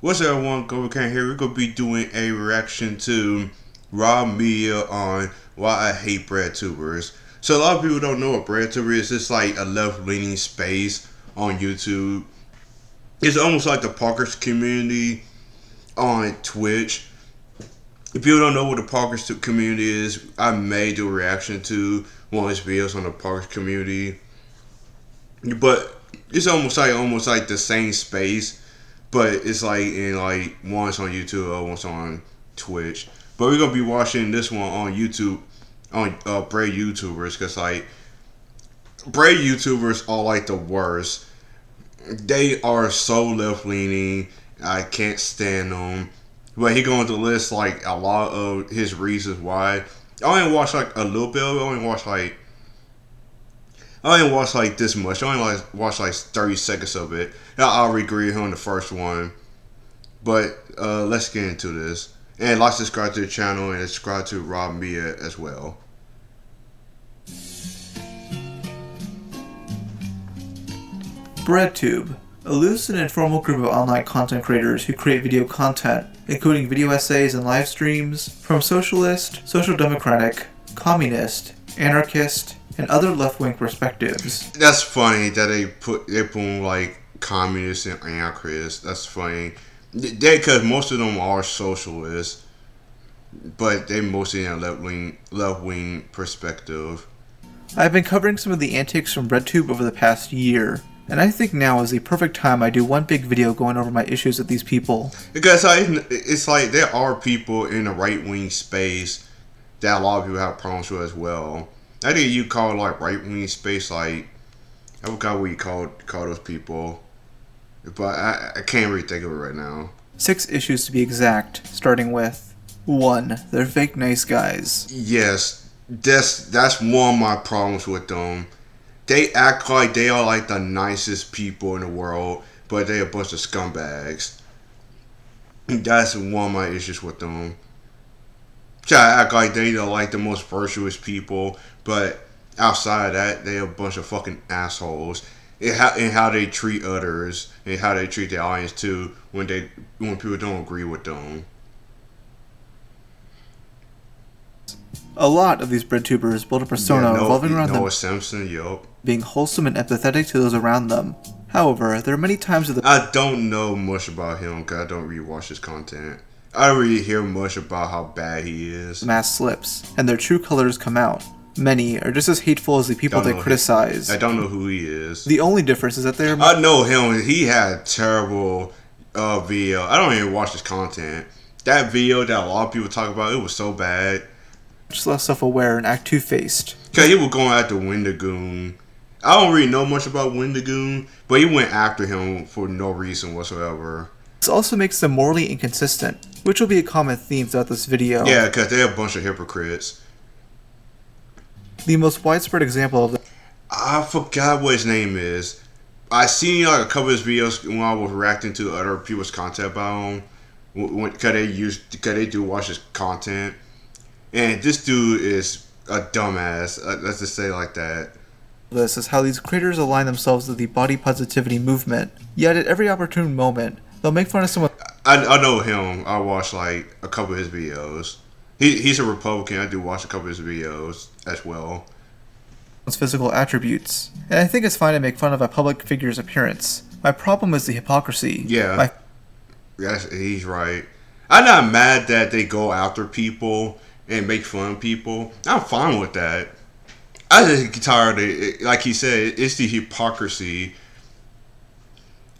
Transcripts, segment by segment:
What's up, everyone? Go Can here. We're gonna be doing a reaction to raw media on why I hate BreadTubers. So a lot of people don't know what BreadTuber is. It's like a left-leaning space on YouTube. It's almost like the Parkers community on Twitch. If you don't know what the Parkers community is, I made a reaction to one of his videos on the Parkers community. But it's almost like the same space, but it's like in like one's on YouTube or one's on Twitch. But we're gonna be watching this one on YouTube on Braid YouTubers because like Braid YouTubers are like the worst. They are so left leaning. I can't stand them. But he going to list like a lot of his reasons why. I only watched like a little bit of it. I didn't watch like this much. I only watched like 30 seconds of it. I already agree with him on the first one. But let's get into this. And like, subscribe to the channel and subscribe to Rob Mia as well. BreadTube, a loose and informal group of online content creators who create video content, including video essays and live streams, from socialist, social democratic, communist, anarchist, and other left-wing perspectives. That's funny that they put like communists and anarchists. That's funny. Because most of them are socialists, but they mostly in a left wing perspective. I've been covering some of the antics from BreadTube over the past year, and I think now is the perfect time I do one big video going over my issues with these people. Because it's like there are people in the right wing space that a lot of people have problems with as well. I think you call it like right wing space, like I forgot what you call those people, but I can't really think of it right now. 6 issues to be exact, starting with 1. They're fake nice guys. Yes, that's one of my problems with them. They act like they are like the nicest people in the world, but they a bunch of scumbags. That's one of my issues with them. Try to act like they are like the most virtuous people, but outside of that, they a bunch of fucking assholes. And how they treat others and how they treat their audience too when people don't agree with them. A lot of these BreadTubers build a persona revolving around them Simpson, yup. being wholesome and empathetic to those around them. However, there are many times that I don't know much about him because I don't really watch his content. I don't really hear much about how bad he is. the mask slips, and their true colors come out. Many are just as hateful as the people they criticize. I don't know who he is. The only difference is that they're... I know him. He had terrible video. I don't even watch his content. That video that a lot of people talk about, it was so bad. much less self-aware and act two-faced. Because he was going after Wendigoon. I don't really know much about Wendigoon, but he went after him for no reason whatsoever. This also makes them morally inconsistent, which will be a common theme throughout this video. Yeah, because they're a bunch of hypocrites. The most widespread example of I forgot what his name is. I seen like a couple of his videos when I was reacting to other people's content about him. Because they do watch his content. And this dude is a dumbass. Let's just say it like that. this is how these creators align themselves with the body positivity movement. Yet at every opportune moment, they'll make fun of someone. I know him. I watched like a couple of his videos. He's a Republican. I do watch a couple of his videos as well. Physical attributes, and I think it's fine to make fun of a public figure's appearance. My problem is the hypocrisy. Yeah, he's right. I'm not mad that they go after people and make fun of people. I'm fine with that. I just get tired of it. Like he said, it's the hypocrisy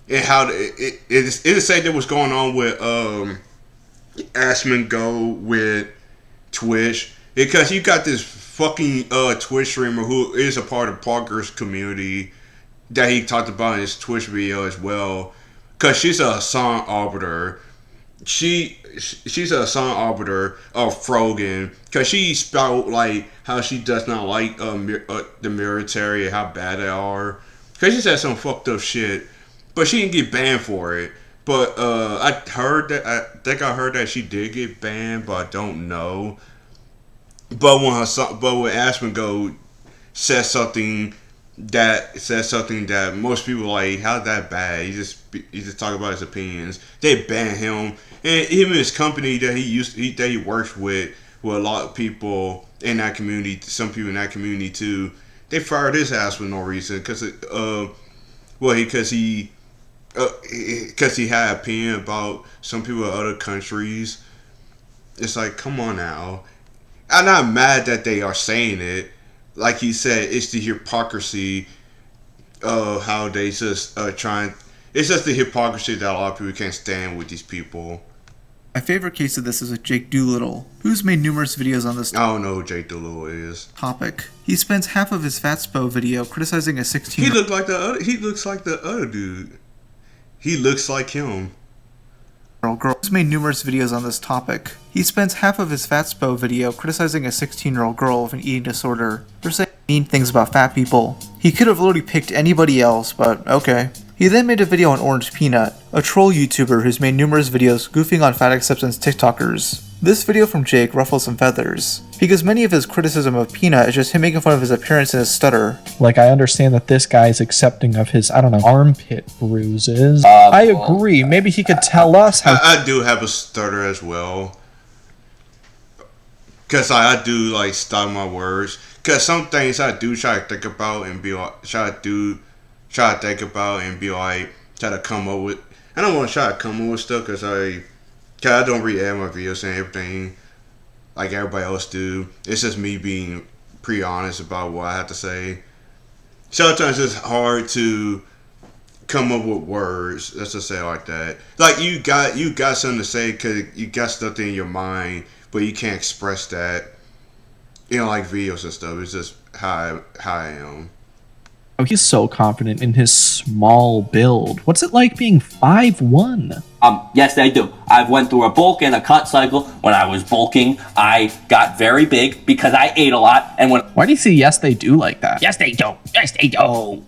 and how it's the same thing what's going on with Ashman Go with Twitch, because you got this fucking Twitch streamer who is a part of Parker's community that he talked about in his Twitch video as well. Cause she's a song arbiter. She's a song arbiter of Frogan. Cause she spout like how she does not like the military and how bad they are. Cause she said some fucked up shit, but she didn't get banned for it. But I think I heard that she did get banned, but I don't know. But when Ashman Go said something that says something that most people like. How's that bad? He just talk about his opinions. They ban him, and even his company that that he works with a lot of people in that community. Some people in that community too. They fired his ass for no reason because because he had opinion about some people in other countries. It's like, come on now. I'm not mad that they are saying it. Like he said, it's the hypocrisy of how they just trying. It's just the hypocrisy that a lot of people can't stand with these people. My favorite case of this is with Jake Doolittle, who's made numerous videos on this I don't know who Jake Doolittle is. topic. He spends half of his Fatspo video criticizing a 16. He looks like the other. He looks like the other dude. He looks like him. Girl who's made numerous videos on this topic. He spends half of his Fatspo video criticizing a 16-year-old girl with an eating disorder for saying mean things about fat people. He could have literally picked anybody else, but okay. He then made a video on Orange Peanut, a troll YouTuber who's made numerous videos goofing on fat acceptance TikTokers. This video from Jake ruffles some feathers, because many of his criticism of Peanut is just him making fun of his appearance and his stutter. Like, I understand that this guy is accepting of his, I don't know, armpit bruises. I agree. Maybe he could tell us how... I do have a stutter as well. Because I do, like, stop my words. Because some things I do try to think about and be like... Try to think about and be like... Try to come up with... I don't want to try to come up with stuff because I don't re-edit my videos and everything like everybody else do. It's just me being pretty honest about what I have to say. Sometimes it's hard to come up with words. Let's just say it like that. Like you got something to say because you got stuff in your mind, but you can't express that. You know, like videos and stuff. It's just how I am. He's so confident in his small build. What's it like being 5'1"? Yes, they do. I've went through a bulk and a cut cycle. When I was bulking, I got very big because I ate a lot. And when Why do you say yes they do like that? yes, they do. Yes, they do.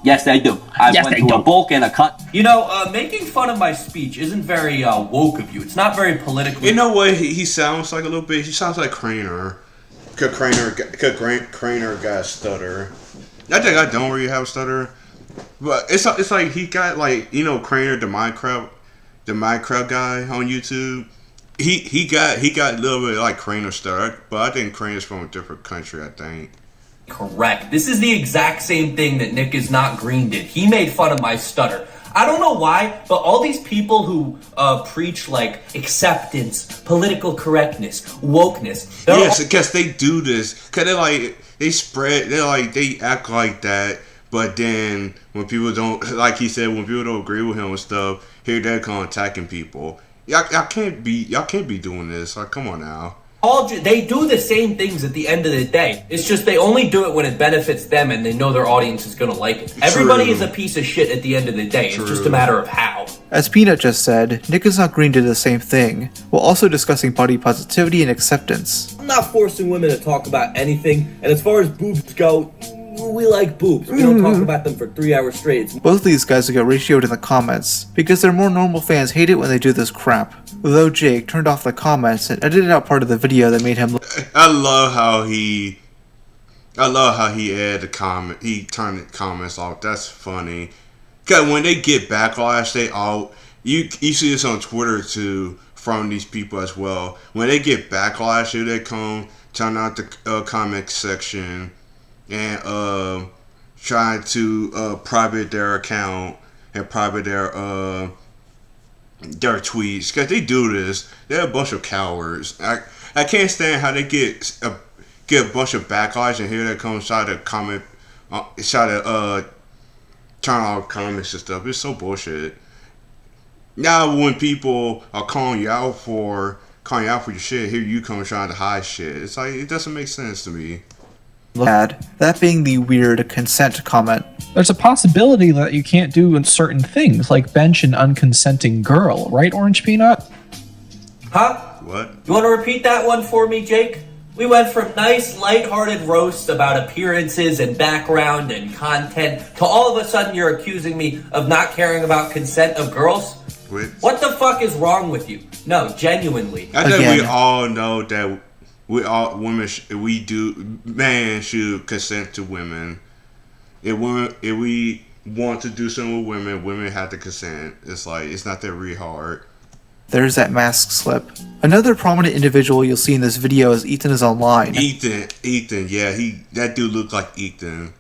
Yes, they do. I went through a bulk and a cut. You know, making fun of my speech isn't very woke of you. It's not very politically. You know what he sounds like a little bit? He sounds like Craner. Cause Craner got a stutter. I think I don't really have a stutter, but it's like he got like, you know, Craner, the Minecraft guy on YouTube. He got a little bit like Craner stutter, but I think Craner's from a different country. I think. Correct. This is the exact same thing that Nick is Not Green did. He made fun of my stutter. I don't know why, but all these people who preach like acceptance, political correctness, wokeness. Yes, because they do this. Cause they act like that, but then when people don't, like he said, when people don't agree with him and stuff, here they come attacking people. Y'all can't be doing this. Like, come on now. They do the same things at the end of the day. It's just they only do it when it benefits them and they know their audience is going to like it. Everybody is a piece of shit at the end of the day. It's just a matter of how. As Peanut just said, Nick is Not Green did the same thing, while also discussing body positivity and acceptance. I'm not forcing women to talk about anything, and as far as boobs go, we like boobs. We don't talk about them for 3 hours straight. Both of these guys will get ratioed in the comments, because their more normal fans hate it when they do this crap. Though Jake turned off the comments and edited out part of the video that made him look. I love how he added the comment. He turned the comments off. That's funny. Cause when they get backlash, you see this on Twitter too from these people as well. When they get backlash, here they come, turn out the comment section and trying to private their account and private their tweets. Cause they do this. They're a bunch of cowards. I can't stand how they get a bunch of backlash and here they come try to comment, try to turn off comments and stuff. It's so bullshit. Now when people are calling you out for your shit, here you come trying to hide shit. It's like, it doesn't make sense to me. Bad. That being the weird consent comment. There's a possibility that you can't do certain things, like bench an unconsenting girl, right, Orange Peanut? Huh? What? You want to repeat that one for me, Jake? We went from nice, lighthearted roasts about appearances and background and content to all of a sudden you're accusing me of not caring about consent of girls? What the fuck is wrong with you? No, genuinely. I think we all know that men should consent to women. If we want to do something with women, women have to consent. It's like it's not that really hard. There's that mask slip. Another prominent individual you'll see in this video as Ethan is online. Ethan, yeah, that dude looked like Ethan.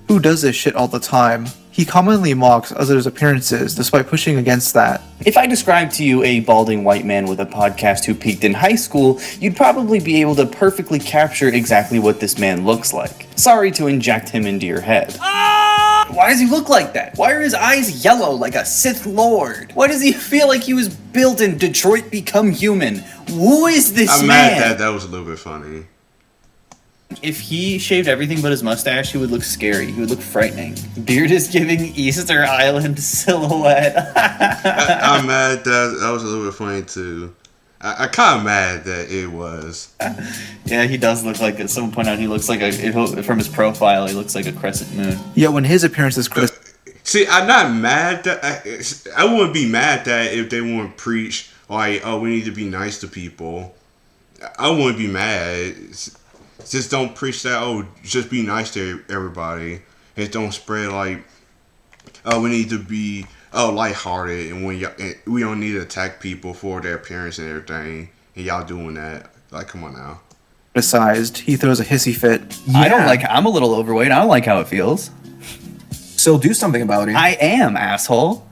Who does this shit all the time. He commonly mocks others' appearances despite pushing against that. If I described to you a balding white man with a podcast who peaked in high school, you'd probably be able to perfectly capture exactly what this man looks like. Sorry to inject him into your head. Why does he look like that? Why are his eyes yellow like a Sith Lord? Why does he feel like he was built in Detroit Become Human? Who is this I'm man? mad that was a little bit funny. If he shaved everything but his mustache, he would look scary. He would look frightening. Beard is giving Easter Island silhouette. I'm mad that was a little bit funny too. I kind of mad that it was. Yeah, he does look like it. Someone pointed out he looks like from his profile, he looks like a crescent moon. Yet when his appearance is criticized, See, I'm not mad that I wouldn't be mad that if they want to preach like, oh, we need to be nice to people. I wouldn't be mad. Just don't preach that. Oh, just be nice to everybody. And don't spread like, oh, we need to be lighthearted, and we don't need to attack people for their appearance and everything. And y'all doing that? Like, come on now. he throws a hissy fit. I'm a little overweight. I don't like how it feels. So do something about it. I am, asshole.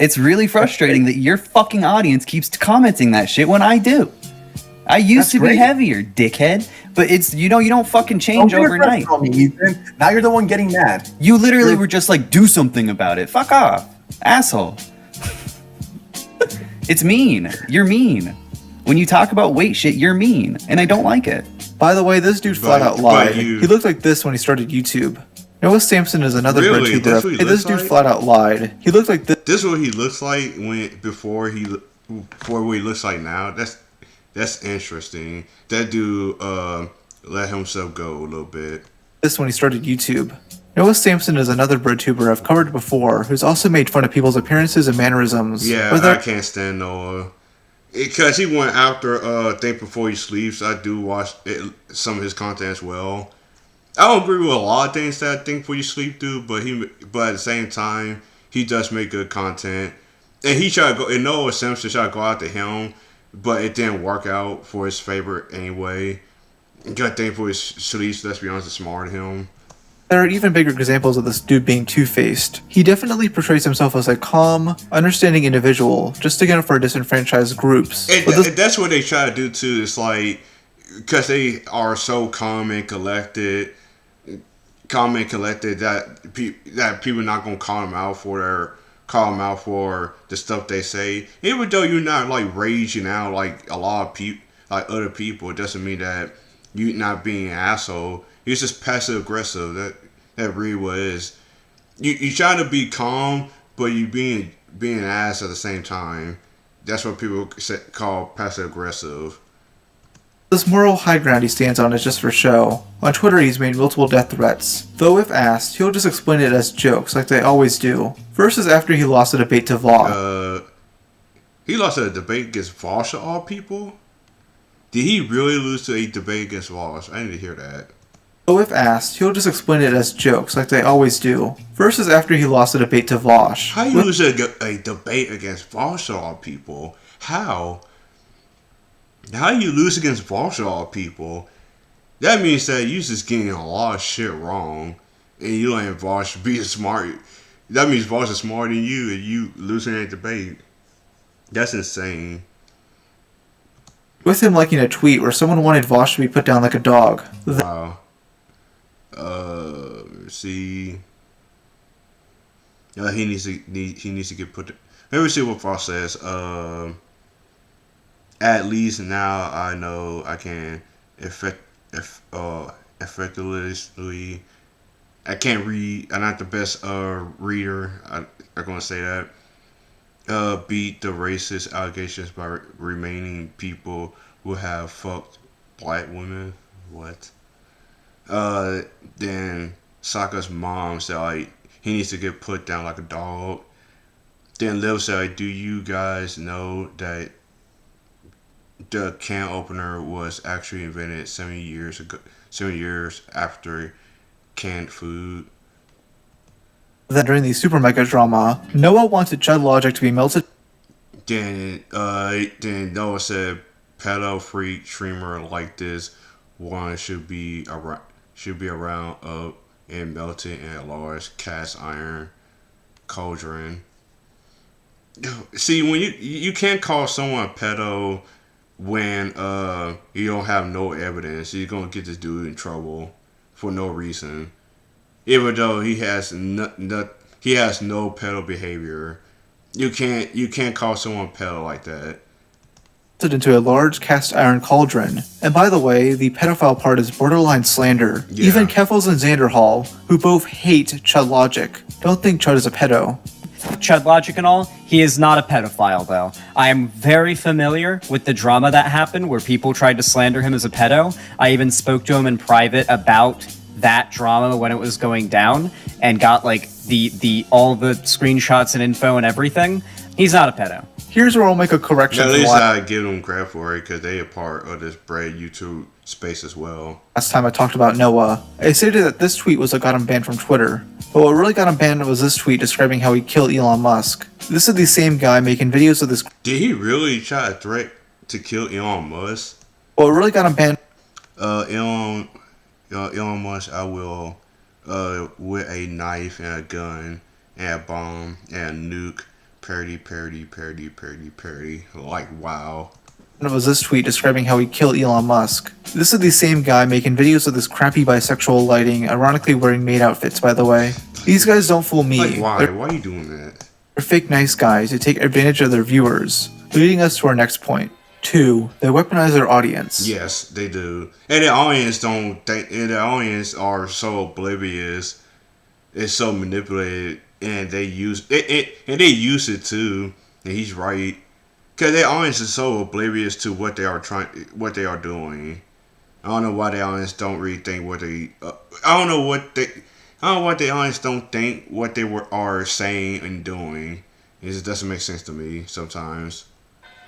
It's really frustrating that your fucking audience keeps commenting that shit when I do. I used to be heavier, dickhead. But it's, you don't fucking change overnight. On me, Ethan. Now you're the one getting mad. You literally were just like, do something about it. Fuck off, asshole. It's mean. You're mean. When you talk about weight shit, you're mean. And I don't like it. By the way, this dude flat out lied. He looked like this when he started YouTube. Noah Sampson is another BreadTuber. Hey, this dude flat out lied. He looked like this. This is what he looks like before what he looks like now. That's interesting. That dude let himself go a little bit. This when he started YouTube. Noah Sampson is another BreadTuber I've covered before, who's also made fun of people's appearances and mannerisms. Yeah, I can't stand Noah. Because he went after Think Before He Sleeps. I do watch some of his content as well. I don't agree with a lot of things that Think Before You Sleep do, but at the same time, he does make good content. And he tried to go, and Noah Sampson tried to go after him, but it didn't work out for his favor anyway. Got Think Before He Sleeps, let's be honest, is smarter than him. There are even bigger examples of this dude being two-faced. He definitely portrays himself as a calm, understanding individual, just sticking up for disenfranchised groups. And that's what they try to do too. It's like, because they are so calm and collected that people are not gonna call them out for the stuff they say. Even though you're not like raging out like a lot of people, like other people, it doesn't mean that you're not being an asshole. It's just passive aggressive. That really what it is. You trying to be calm, but you being an ass at the same time. That's what people call passive aggressive. This moral high ground he stands on is just for show. On Twitter he's made multiple death threats, though if asked, he'll just explain it as jokes like they always do. First is after he lost a debate to Vosh. He lost a debate against Vosh of all people? Did he really lose to a debate against Vosh? I didn't hear that. Though if asked, he'll just explain it as jokes like they always do. First is after he lost a debate to Vosh. How you lose a debate against Vosh of all people? How? How you lose against Vosh of all people? That means that you just getting a lot of shit wrong, and you letting Vosh be smart. That means Vosh is smarter than you, and you losing that debate. That's insane. With him liking a tweet where someone wanted Vosh to be put down like a dog. Wow. See. He needs to get put. Let me see what Vosh says. At least now I know I can effectively. I can't read. I'm not the best reader. I'm gonna say that. Beat the racist allegations by remaining people who have fucked black women. What? Then Sokka's mom said like he needs to get put down like a dog. Then Liv said, like, do you guys know that the can opener was actually invented 7 years after canned food? Then during the Super Mega drama, Noah wanted Chud Logic to be melted. Then Noah said, "Pedo freak streamer like this one should be around up and melted in a large cast iron cauldron." See, when you can't call someone a pedo when you don't have no evidence. You're gonna get this dude in trouble for no reason, even though he has no pedo behavior. You can't call someone pedo like that. Into a large cast iron cauldron. And by the way, the pedophile part is borderline slander. Yeah. Even Keffels and Xander Hall, who both hate Chud Logic, don't think Chud is a pedo. Chud Logic and all, he is not a pedophile though. I am very familiar with the drama that happened where people tried to slander him as a pedo. I even spoke to him in private about that drama when it was going down and got like the all the screenshots and info and everything. He's not a pedo. Here's where I'll make a correction. At least I give them credit for it because they are part of this Bread YouTube space as well. Last time I talked about Noah, I stated that this tweet was what got him banned from Twitter. But what really got him banned was this tweet describing how he killed Elon Musk. This is the same guy making videos of this. Did he really try to threat to kill Elon Musk? What really got him banned? Elon Musk, I will, with a knife and a gun and a bomb and a nuke. Parody. Like, wow. It was this tweet describing how he killed Elon Musk. This is the same guy making videos of this crappy bisexual lighting, ironically wearing maid outfits, by the way. These guys don't fool me. Like, why? Why are you doing that? They're fake nice guys who take advantage of their viewers. Leading us to our next point. 2. They weaponize their audience. Yes, they do. And the audience don't think, and the audience are so oblivious. It's so manipulated. And they use it, and they use it too. And he's right, because their audience is so oblivious to what they are doing. I don't know why the audience don't really think what they. I don't know what the audience don't think what they are saying and doing. It just doesn't make sense to me sometimes.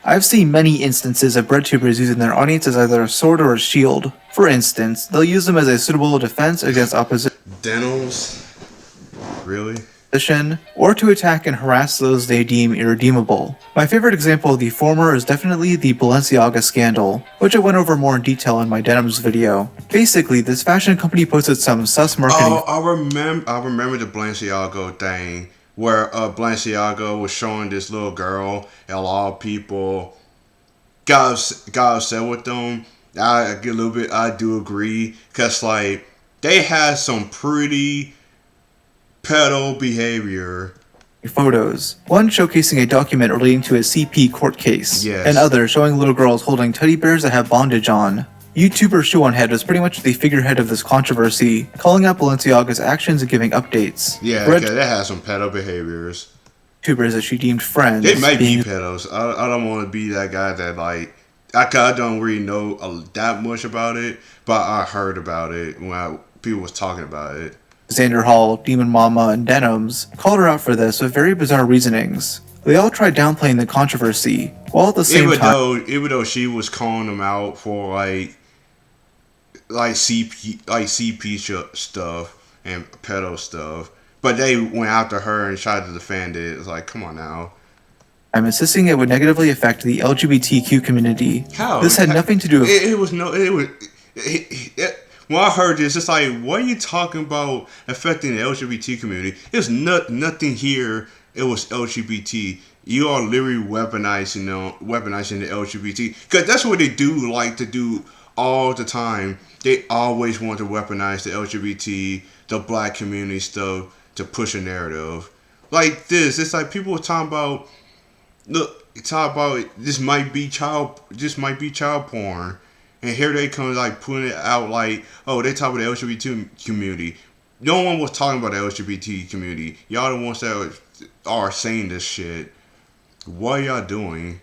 I've seen many instances of BreadTubers using their audience as either a sword or a shield. For instance, they'll use them as a suitable defense against opposition. Denims? Really? Or to attack and harass those they deem irredeemable. My favorite example of the former is definitely the Balenciaga scandal, which I went over more in detail in my Denims video. Basically, this fashion company posted some sus marketing. Oh, I remember the Balenciaga thing where Balenciaga was showing this little girl, and a lot of people got upset with them. I do agree, cause like they had some pretty pedo behavior. Photos. One showcasing a document relating to a CP court case, yes. And others showing little girls holding teddy bears that have bondage on. YouTuber Shoeonhead was pretty much the figurehead of this controversy, calling out Balenciaga's actions and giving updates. Yeah, because they have some pedo behaviors. YouTubers that she deemed friends. They might be pedos. I don't want to be that guy that like. I don't really know that much about it, but I heard about it when people was talking about it. Xander Hall, Demon Mama, and Denims called her out for this with very bizarre reasonings. They all tried downplaying the controversy, while at the same time... Even though she was calling them out for like CP stuff and pedo stuff, but they went after her and tried to defend it. It's like, come on now. I'm insisting it would negatively affect the LGBTQ community. How? This had nothing to do with... When I heard this, it's like, what are you talking about affecting the LGBT community? There's nothing here. It was LGBT. You are literally weaponizing the LGBT. Because that's what they do like to do all the time. They always want to weaponize the LGBT, the black community stuff to push a narrative. Like this. It's like people are talking about, this might be child porn. And here they come like putting it out like, oh, they talk about the LGBT community. No one was talking about the LGBT community. Y'all the ones that are saying this shit. What are y'all doing?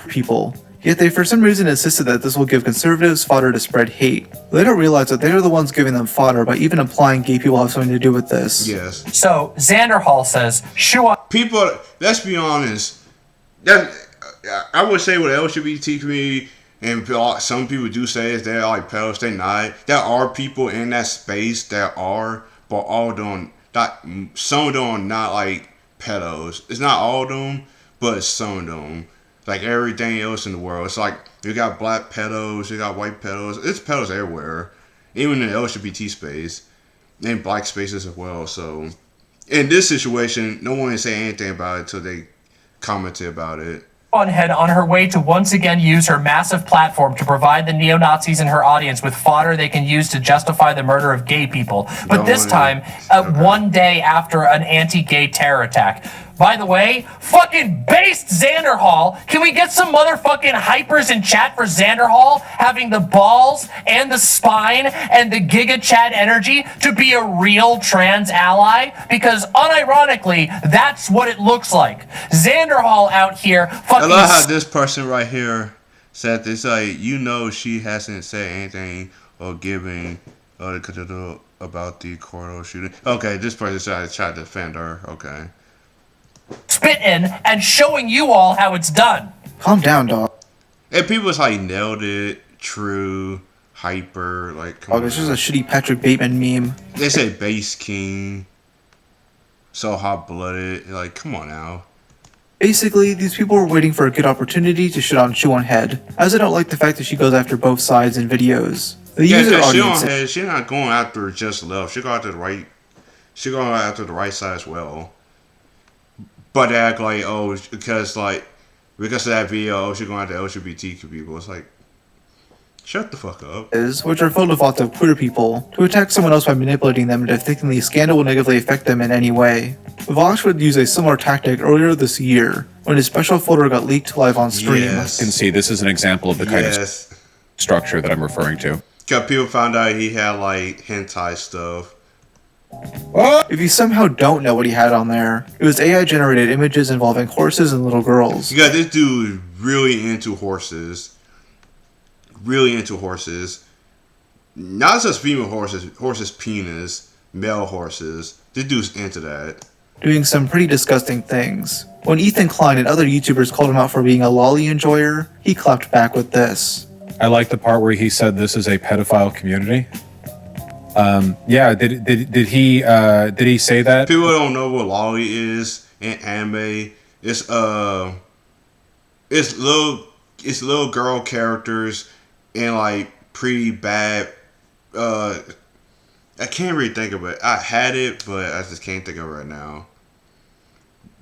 People. Yet they for some reason insisted that this will give conservatives fodder to spread hate. They don't realize that they are the ones giving them fodder by even implying gay people have something to do with this. Yes. So, Xander Hall says, people, let's be honest. I would say with the LGBT community, and some people do say they're like pedos, they're not. There are people in that space that are, but all don't not some of them are not like pedos. It's not all of them, but it's some of them. Like everything else in the world, it's like you got black pedos, you got white pedos. It's pedos everywhere, even in the LGBT space and black spaces as well. So in this situation, no one is saying anything about it until they commented about it. Head on her way to once again use her massive platform to provide the neo-Nazis in her audience with fodder they can use to justify the murder of gay people. But this time, one day after an anti-gay terror attack. By the way, fucking based Xander Hall. Can we get some motherfucking hypers in chat for Xander Hall having the balls and the spine and the Giga Chat energy to be a real trans ally? Because unironically, that's what it looks like. Xander Hall out here fucking... I love how this person right here said this, like, she hasn't said anything or given about the Cordo shooting. Okay, this person tried to defend her. Okay. Spitting and showing you all how it's done. Calm down, dog. And people was like, nailed it, true, hyper, like, come Oh, on. this is a shitty Patrick Bateman meme. They say base king, so hot blooded, like, come on now. Basically, these people were waiting for a good opportunity to shit on Shoe on Head, as I don't like the fact that she goes after both sides in videos. The user audience. She's not going after just left. She go after the right. She going after the right side as well. But they act like, because of that video, she going after LGBTQ people. It's like, shut the fuck up. Which are filled with lots of queer people, to attack someone else by manipulating them into thinking the scandal will negatively affect them in any way. Vosh would use a similar tactic earlier this year, when his special folder got leaked live on stream. Yes. You can see this is an example of the kind of structure that I'm referring to. Because people found out he had, like, hentai stuff. If you somehow don't know what he had on there, it was AI-generated images involving horses and little girls. Yeah, this dude is really into horses. Really into horses. Not just female horses penis, male horses. This dude's into that. Doing some pretty disgusting things. When Ethan Klein and other YouTubers called him out for being a lolly enjoyer, he clapped back with this. I like the part where he said this is a pedophile community. Yeah, did he say that? People don't know what lolly is in anime. It's little girl characters and like pretty bad. I can't really think of it. I had it, but I just can't think of it right now.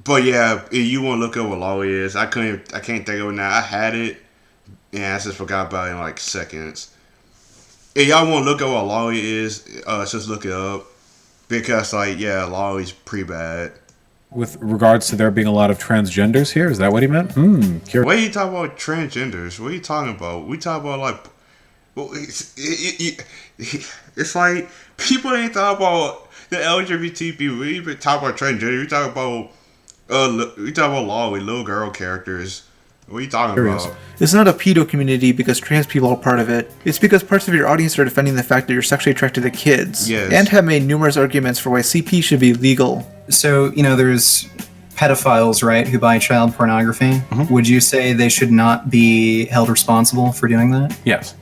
But yeah, if you want to look up what lolly is, I can't think of it now. I had it, and I just forgot about it in like seconds. If y'all want to look at what lolly is, just look it up. Because, lolly's pretty bad. With regards to there being a lot of transgenders here? Is that what he meant? What are you talking about transgenders? What are you talking about? We talk about, like... Well, it's like, people ain't talking about the LGBT people. We even talk about transgender. We talk about lolly, little girl characters. What are you talking about? It's not a pedo community because trans people are part of it. It's because parts of your audience are defending the fact that you're sexually attracted to kids. Yes. And have made numerous arguments for why CP should be legal. So, there's pedophiles, right, who buy child pornography. Mm-hmm. Would you say they should not be held responsible for doing that? Yes.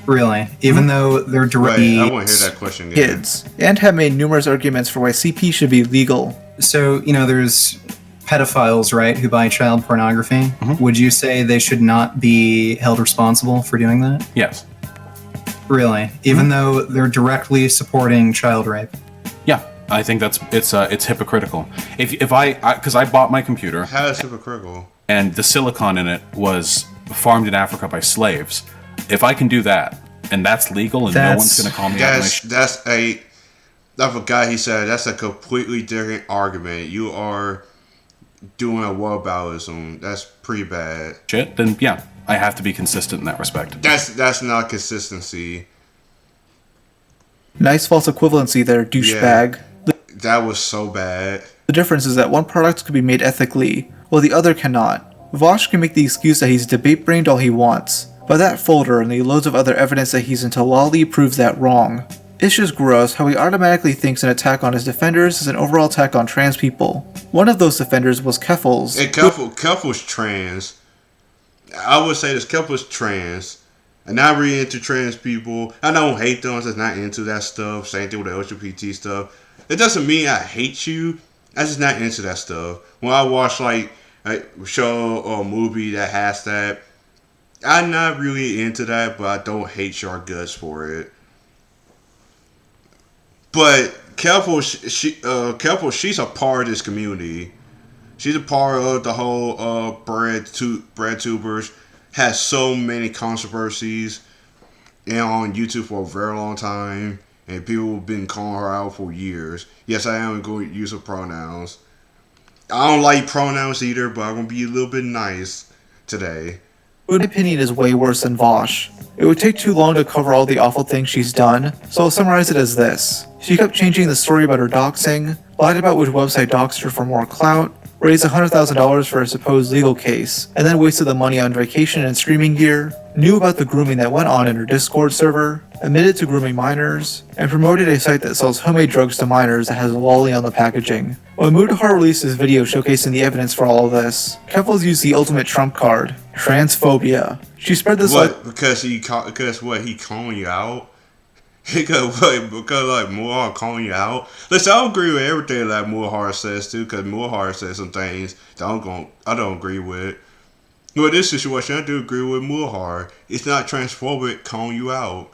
Really? Even though they're directly... Right, I want to hear that question again. Kids. And have made numerous arguments for why CP should be legal. So, there's... pedophiles, right, who buy child pornography. Mm-hmm. Would you say they should not be held responsible for doing that? Yes. Really? Even though they're directly supporting child rape? Yeah, I think it's hypocritical. If I bought my computer. How is hypocritical? And the silicon in it was farmed in Africa by slaves. If I can do that, and that's legal, and no one's going to call me out. I forgot he said that's a completely different argument. You are doing a whataboutism. That's pretty bad. Shit, then yeah, I have to be consistent in that respect. That's not consistency. Nice false equivalency there, douchebag. Yeah, that was so bad. The difference is that one product could be made ethically, while the other cannot. Vosh can make the excuse that he's debate-brained all he wants, but that folder and the loads of other evidence that he's into lolly proves that wrong. It's just gross how he automatically thinks an attack on his defenders is an overall attack on trans people. One of those defenders was Keffels. And Keffel's trans. I would say this, Keffel's trans. And not really into trans people. I don't hate them, I'm just not into that stuff. Same thing with the LGBT stuff. it doesn't mean I hate you. I'm just not into that stuff. When I watch like a show or a movie that has that, I'm not really into that, but I don't hate your guts for it. But careful, careful. She's a part of this community. She's a part of the whole BreadTubers. Has so many controversies and on YouTube for a very long time, and people have been calling her out for years. Yes, I am going to use her pronouns. I don't like pronouns either, but I'm going to be a little bit nice today. My opinion is way worse than Vosh. It would take too long to cover all the awful things she's done, so I'll summarize it as this. She kept changing the story about her doxing, lied about which website doxed her for more clout, raised $100,000 for a supposed legal case, and then wasted the money on vacation and streaming gear, knew about the grooming that went on in her Discord server, admitted to grooming minors, and promoted a site that sells homemade drugs to minors that has a lolly on the packaging. When Mudahar released his video showcasing the evidence for all of this, Keffels used the ultimate trump card, transphobia. She spread this because he calling you out? Because like Moore calling you out. Listen, I don't agree with everything that Moore says too, because Moore says some things that I don't agree with. But this situation, I do agree with Moore. It's not transphobic calling you out.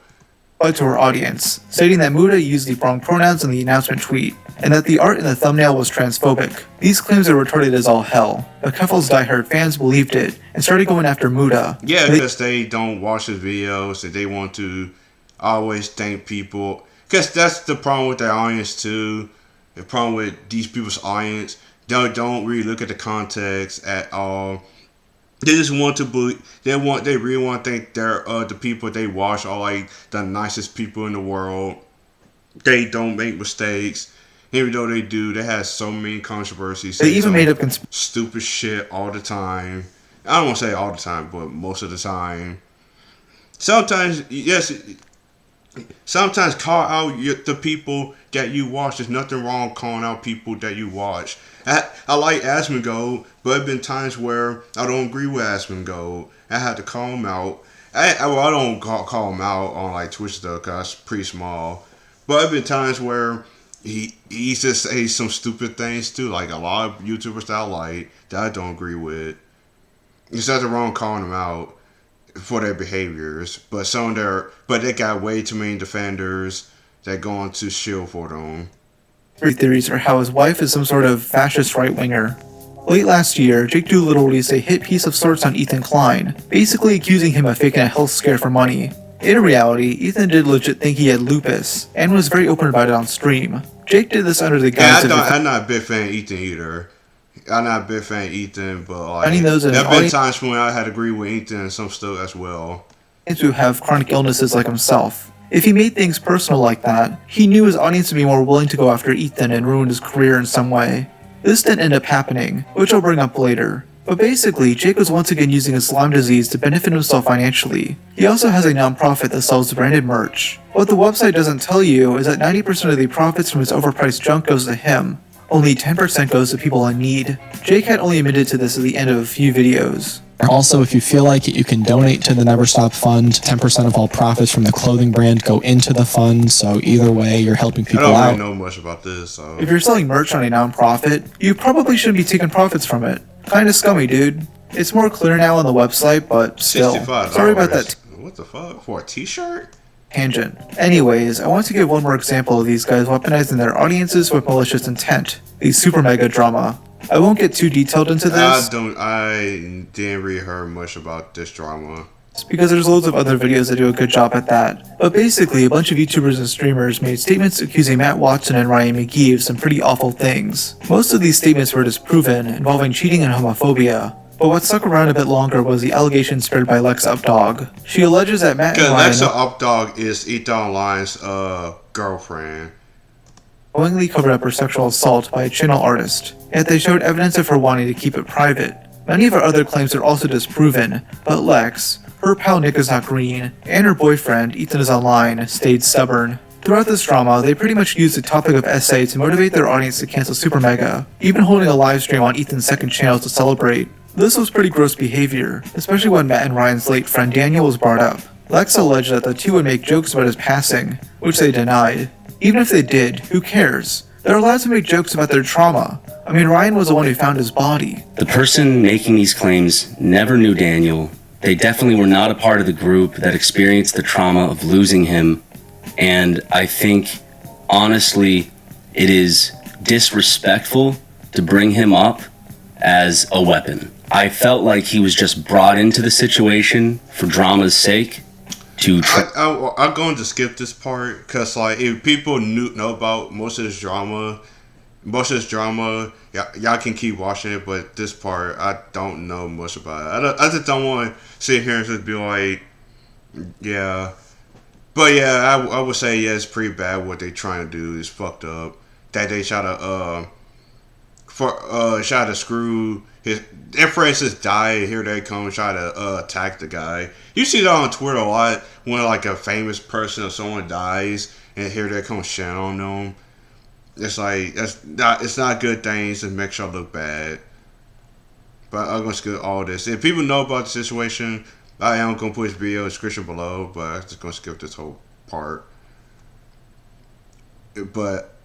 To her audience, stating that Muda used the wrong pronouns in the announcement tweet, and that the art in the thumbnail was transphobic. These claims are retarded as all hell, but Keffels' diehard fans believed it, and started going after Muda. Yeah, because they don't watch his videos, and they want to always thank people. Because that's the problem with their audience too. The problem with these people's audience, they don't really look at the context at all. They just want to believe. They really want to think they're the people they watch are like the nicest people in the world. They don't make mistakes, even though they do. They have so many controversies. They even made up stupid shit all the time. I don't want to say all the time, but most of the time. Sometimes, yes. Sometimes call out the people that you watch. There's nothing wrong calling out people that you watch. I like Asmongold, but there have been times where I don't agree with Asmongold. I had to call him out. I don't call him out on like Twitch though, because it's pretty small. But there have been times where he just says some stupid things too, like a lot of YouTubers that I like that I don't agree with. It's nothing wrong calling them out for their behaviors, but they got way too many defenders that go on to shield for them. Theories are how his wife is some sort of fascist right-winger. Late last year, Jake Doolittle released a hit piece of sorts on Ethan Klein, basically accusing him of faking a health scare for money. In reality, Ethan did legit think he had lupus, and was very open about it on stream. Jake did this under the guise I'm not a big fan of Ethan either. I'm not a big fan of Ethan, but like, there have been times when I had to agree with Ethan and some stuff as well. Who have chronic illnesses like himself. If he made things personal like that, he knew his audience would be more willing to go after Ethan and ruin his career in some way. This didn't end up happening, which I'll bring up later. But basically, Jake was once again using his Lyme disease to benefit himself financially. He also has a non-profit that sells branded merch. What the website doesn't tell you is that 90% of the profits from his overpriced junk goes to him. Only 10% goes to people in need. Jake had only admitted to this at the end of a few videos. Also, if you feel like it, you can donate to the Never Stop Fund. 10% of all profits from the clothing brand go into the fund, so either way, you're helping people out. I don't really know much about this, so... If you're selling merch on a non-profit, you probably shouldn't be taking profits from it. Kinda scummy, dude. It's more clear now on the website, but still. $65. Sorry about that. What the fuck? For a t-shirt? Tangent. Anyways, I want to give one more example of these guys weaponizing their audiences with malicious intent. The super mega drama. I won't get too detailed into this. I didn't really hear much about this drama. Because there's loads of other videos that do a good job at that. But basically, a bunch of YouTubers and streamers made statements accusing Matt Watson and Ryan McGee of some pretty awful things. Most of these statements were disproven, involving cheating and homophobia. But what stuck around a bit longer was the allegation spread by Lexa Updog. She alleges that Matt and Ryan... Lexa Updog is Ethan Online's girlfriend. Knowingly covered up her sexual assault by a channel artist, yet they showed evidence of her wanting to keep it private. Many of her other claims are also disproven, but Lex, her pal Nick is not green, and her boyfriend, Ethan is online, stayed stubborn. Throughout this drama, they pretty much used the topic of SA to motivate their audience to cancel Super Mega, even holding a live stream on Ethan's second channel to celebrate. This was pretty gross behavior, especially when Matt and Ryan's late friend Daniel was brought up. Lex alleged that the two would make jokes about his passing, which they denied. Even if they did, who cares? They're allowed to make jokes about their trauma. I mean, Ryan was the one who found his body. The person making these claims never knew Daniel. They definitely were not a part of the group that experienced the trauma of losing him. And I think, honestly, it is disrespectful to bring him up as a weapon. I felt like he was just brought into the situation for drama's sake. I'm going to skip this part because, like, if people know about most of this drama, y'all can keep watching it. But this part, I don't know much about it. I just don't want to sit here and just be like, yeah. But yeah, I would say it's pretty bad what they trying to do is fucked up. That they try to screw his. Their friends just die. Here they come try to attack the guy. You see that on Twitter a lot when like a famous person or someone dies, and here they come shit on them. It's like it's not good things. It makes y'all look bad. But I'm gonna skip all this. If people know about the situation, I am gonna put his video description below. But I'm just gonna skip this whole part. But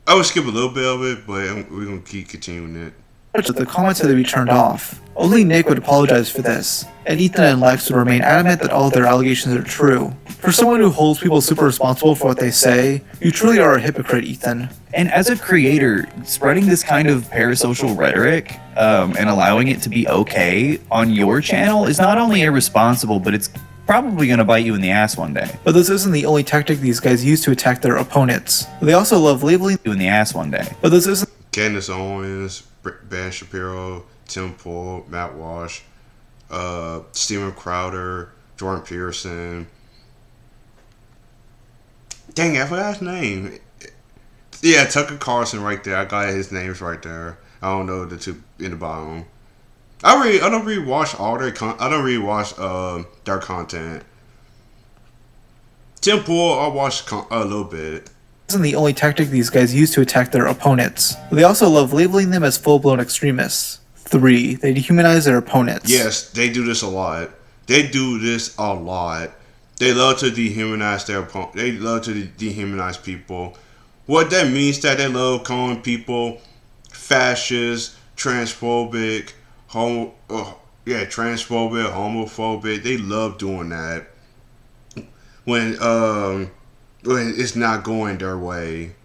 I would skip a little bit of it, but we're gonna keep continuing it. The comments had to be turned off. Only Nick would apologize for this, and Ethan and Lex would remain adamant that all of their allegations are true. For someone who holds people super responsible for what they say, you truly are a hypocrite, Ethan. And as a creator, spreading this kind of parasocial rhetoric and allowing it to be okay on your channel is not only irresponsible, but it's probably going to bite you in the ass one day. But this isn't the only tactic these guys use to attack their opponents. They also love labeling you in the ass one day. But this isn't Candace Owens, Ben Shapiro, Tim Pool, Matt Walsh, Steven Crowder, Jordan Peterson. Dang it, I forgot his name. Yeah, Tucker Carlson right there. I got his names right there. I don't know the two in the bottom. I don't really watch all their I don't really watch their content. Tim Pool, I watch a little bit. Isn't the only tactic these guys use to attack their opponents. They also love labeling them as full-blown extremists. 3. They dehumanize their opponents. Yes, they do this a lot. They do this a lot. They love to dehumanize their opponent. They love to dehumanize people. What that means that they love calling people fascist, transphobic, homophobic. They love doing that when it's not going their way.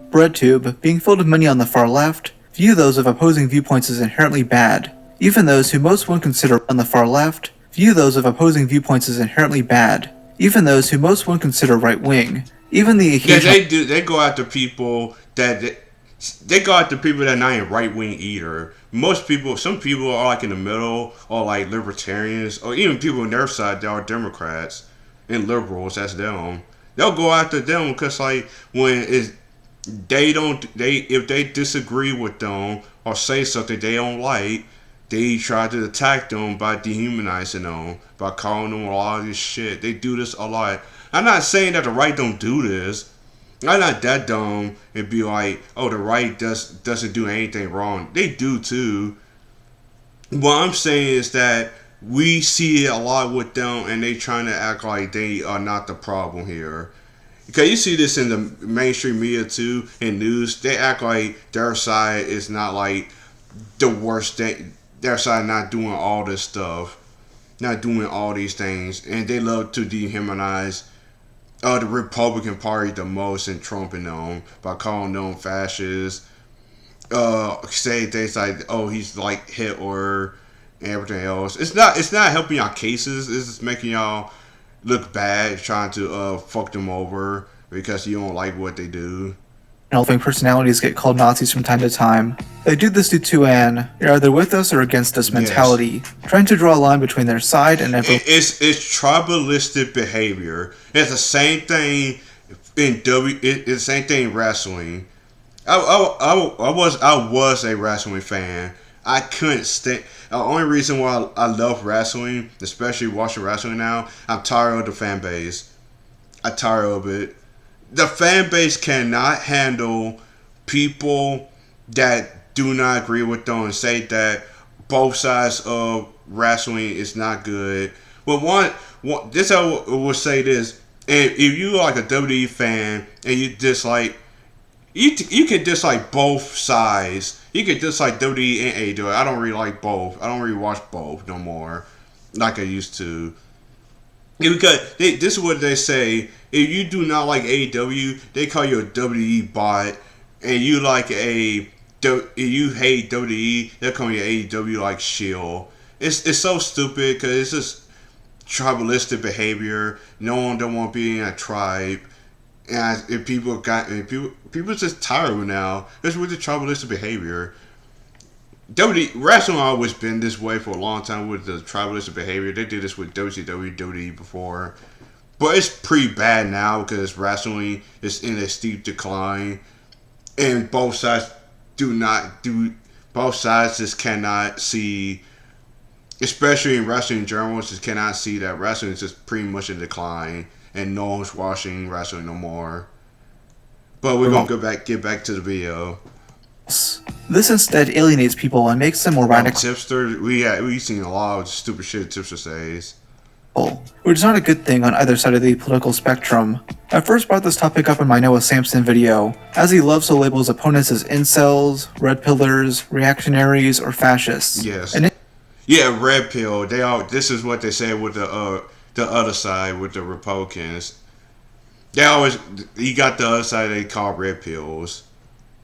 BreadTube, being filled with many on the far left, view those of opposing viewpoints as inherently bad. Even those who most one consider on the far left view those of opposing viewpoints as inherently bad. Even those who most one consider right-wing. Even the occasional... Yeah, they do. They go after people that they go after people that are not right-wing either. Most people, some people are like in the middle, or like libertarians, or even people on their side that are Democrats and liberals. That's them. They'll go after them because like when if they disagree with them or say something they don't like, they try to attack them by dehumanizing them, by calling them a lot of this shit. They do this a lot. I'm not saying that the right don't do this. I'm not that dumb and be like, oh, the right doesn't do anything wrong. They do too. What I'm saying is that we see it a lot with them, and they trying to act like they are not the problem here. Because you see this in the mainstream media too, in news. They act like their side is not like the worst thing. Their side not doing all this stuff, not doing all these things, and they love to dehumanize the Republican Party the most, and Trump and them by calling them fascists. Say things like, "Oh, he's like Hitler," and everything else. It's not helping y'all cases. It's just making y'all look bad, trying to fuck them over because you don't like what they do. Elfing personalities get called Nazis from time to time. They do this due to an "you're either with us or against us" mentality, trying to draw a line between their side and everyone. It's tribalistic behavior. It's the same thing in it's the same thing in wrestling. I was a wrestling fan. I couldn't stand. The only reason why I love wrestling, especially watching wrestling now, I'm tired of the fan base. I'm tired of it. The fan base cannot handle people that do not agree with them and say that both sides of wrestling is not good. But this I will say this: if you are like a WWE fan and you just like you could dislike both sides. You could dislike WWE and AEW. I don't really like both. I don't really watch both no more, like I used to. Because this is what they say: if you do not like AEW, they call you a WWE bot, and you like if you hate WWE, they'll call you AEW like shield. It's so stupid because it's just tribalistic behavior. No one don't want to be in a tribe. And if people just tired of it now. It's with the tribalistic behavior. Wrestling always been this way for a long time with the tribalistic behavior. They did this with WCW, WWE before, but it's pretty bad now because wrestling is in a steep decline, and both sides Both sides just cannot see, especially in wrestling in general, just cannot see that wrestling is just pretty much in decline. And no one's watching wrestling no more. But we're gonna get back to the video. This instead alienates people and makes them more radical. Tipster, we've seen a lot of stupid shit Tipster says. Which is not a good thing on either side of the political spectrum. I first brought this topic up in my Noah Sampson video, as he loves to label his opponents as incels, red pillars, reactionaries, or fascists. Yes. Red pill. This is what they say with the other side, with the Republicans. You got the other side they call red pills.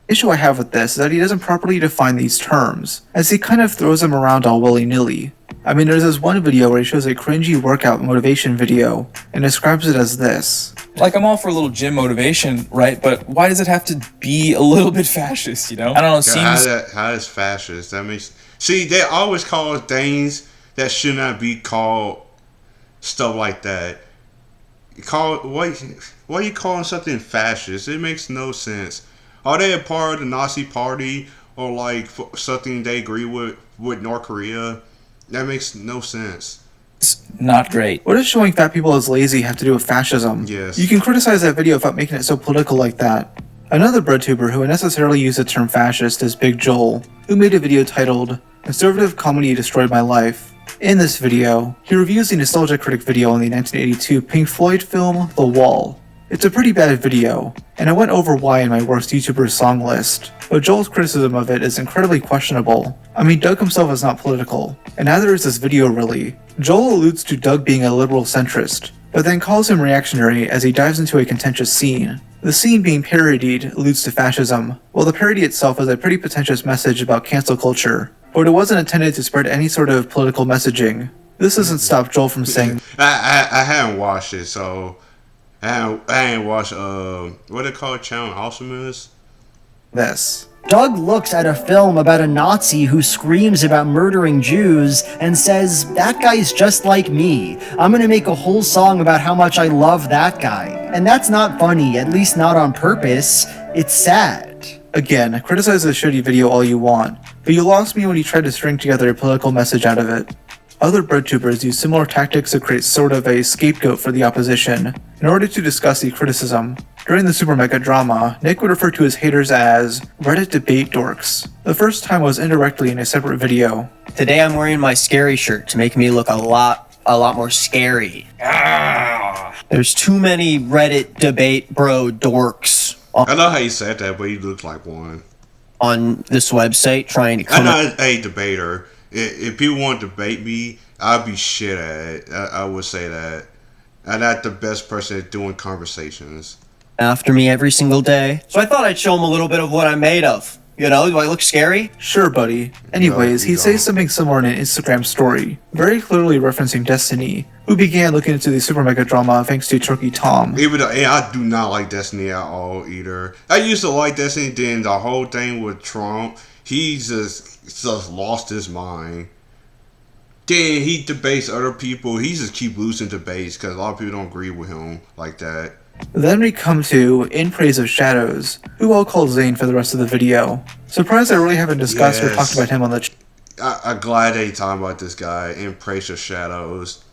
The issue I have with this is that he doesn't properly define these terms, as he kind of throws them around all willy-nilly. I mean, there's this one video where he shows a cringy workout motivation video, and describes it as this. Like, I'm all for a little gym motivation, right? But why does it have to be a little bit fascist, you know? I don't know, it seems... How is fascist? That makes... See, they always call things that should not be called stuff like that. Why are you calling something fascist? It makes no sense. Are they a part of the Nazi party or like something they agree with North Korea? That makes no sense. It's not great. What does showing fat people as lazy have to do with fascism? Yes. You can criticize that video without making it so political like that. Another BreadTuber who unnecessarily used the term fascist is Big Joel, who made a video titled "Conservative Comedy Destroyed My Life." In this video, he reviews the Nostalgia Critic video on the 1982 Pink Floyd film The Wall. It's a pretty bad video, and I went over why in my worst YouTuber song list, but Joel's criticism of it is incredibly questionable. I mean, Doug himself is not political, and neither is this video really. Joel alludes to Doug being a liberal centrist, but then calls him reactionary as he dives into a contentious scene. The scene being parodied alludes to fascism, while the parody itself is a pretty pretentious message about cancel culture, but it wasn't intended to spread any sort of political messaging. This doesn't stop Joel from saying, I haven't watched it, so I ain't watched what they call it, Channel Awesomeness? This. Doug looks at a film about a Nazi who screams about murdering Jews and says, "That guy's just like me. I'm gonna make a whole song about how much I love that guy." And that's not funny, at least not on purpose. It's sad. Again, criticize the shitty video all you want, but you lost me when you tried to string together a political message out of it. Other BreadTubers use similar tactics to create sort of a scapegoat for the opposition, in order to discuss the criticism. During the Super Mega drama, Nick would refer to his haters as Reddit debate dorks. The first time was indirectly in a separate video. Today I'm wearing my scary shirt to make me look a lot more scary. There's too many Reddit debate bro dorks. I know how you said that, but you look like one. On this website trying to come I'm not a debater. If people want to debate me, I'll be shit at it. I would say that. I'm not the best person at doing conversations. after me every single day. So I thought I'd show him a little bit of what I'm made of. You know, do I look scary? Sure, buddy. Anyways, he says something similar in an Instagram story, very clearly referencing Destiny, who began looking into the Super Mega drama thanks to Turkey Tom. Even though I do not like Destiny at all either. I used to like Destiny, then the whole thing with Trump, he just lost his mind. Then he debates other people. He just keep losing debates because a lot of people don't agree with him like that. Then we come to In Praise of Shadows, who I'll call Zane for the rest of the video. Surprised I really haven't discussed or talked about him on the I'm glad that you talking about this guy, In Praise of Shadows.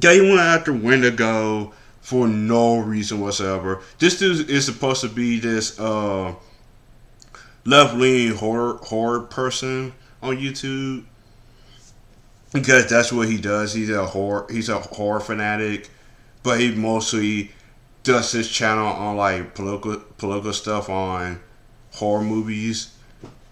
Yeah, he went after Wendigo for no reason whatsoever. This dude is supposed to be this left-leaning horror person on YouTube. Because that's what he does. He's a horror fanatic, but he mostly does his channel on like political stuff on horror movies,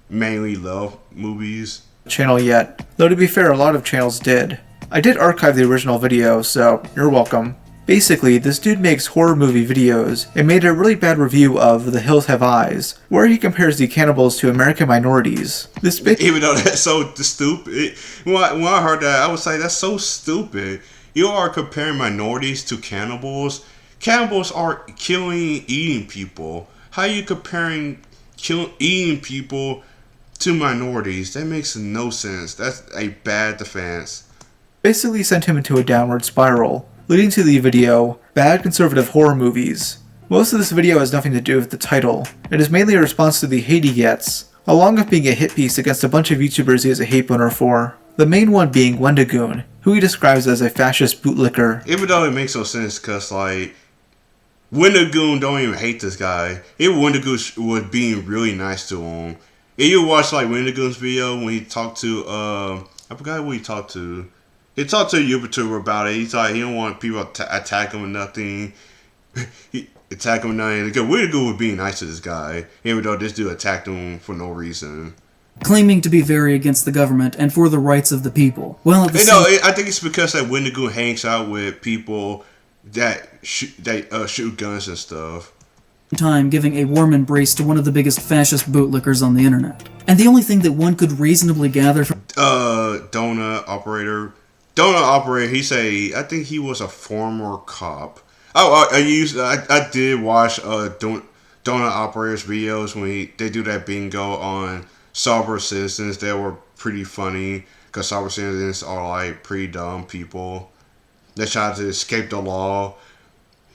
mainly love movies. Channel yet, though to be fair, a lot of channels did. I did archive the original video, so you're welcome. Basically, this dude makes horror movie videos and made a really bad review of The Hills Have Eyes, where he compares the cannibals to American minorities. Even though that's so stupid, when I heard that, I was like, that's so stupid. You are comparing minorities to cannibals. Cannibals are killing, eating people. How are you comparing eating people to minorities? That makes no sense. That's a bad defense. Basically sent him into a downward spiral, leading to the video, Bad Conservative Horror Movies. Most of this video has nothing to do with the title. It is mainly a response to the hate he gets, along with being a hit piece against a bunch of YouTubers he has a hate boner for. The main one being Wendigoon, who he describes as a fascist bootlicker. Even though it makes no sense, because, like, Wendigoon don't even hate this guy. Even Wendigoon was being really nice to him. If you watch, like, Wendigoon's video when he talked to, I forgot who he talked to. He talked to a YouTuber about it. He's like, he don't want people to attack him or nothing. Attack him or nothing. Because Wendigoon was being nice to this guy, even though this dude attacked him for no reason. Claiming to be very against the government and for the rights of the people. Well, I think it's because that Wendigoon hangs out with people that shoot guns and stuff. Time giving a warm embrace to one of the biggest fascist bootlickers on the internet. And the only thing that one could reasonably gather from Donut operator, I think he was a former cop. I did watch Donut operator's videos when they do that bingo on sober citizens. They were pretty funny because sober citizens are like pretty dumb people that try to escape the law,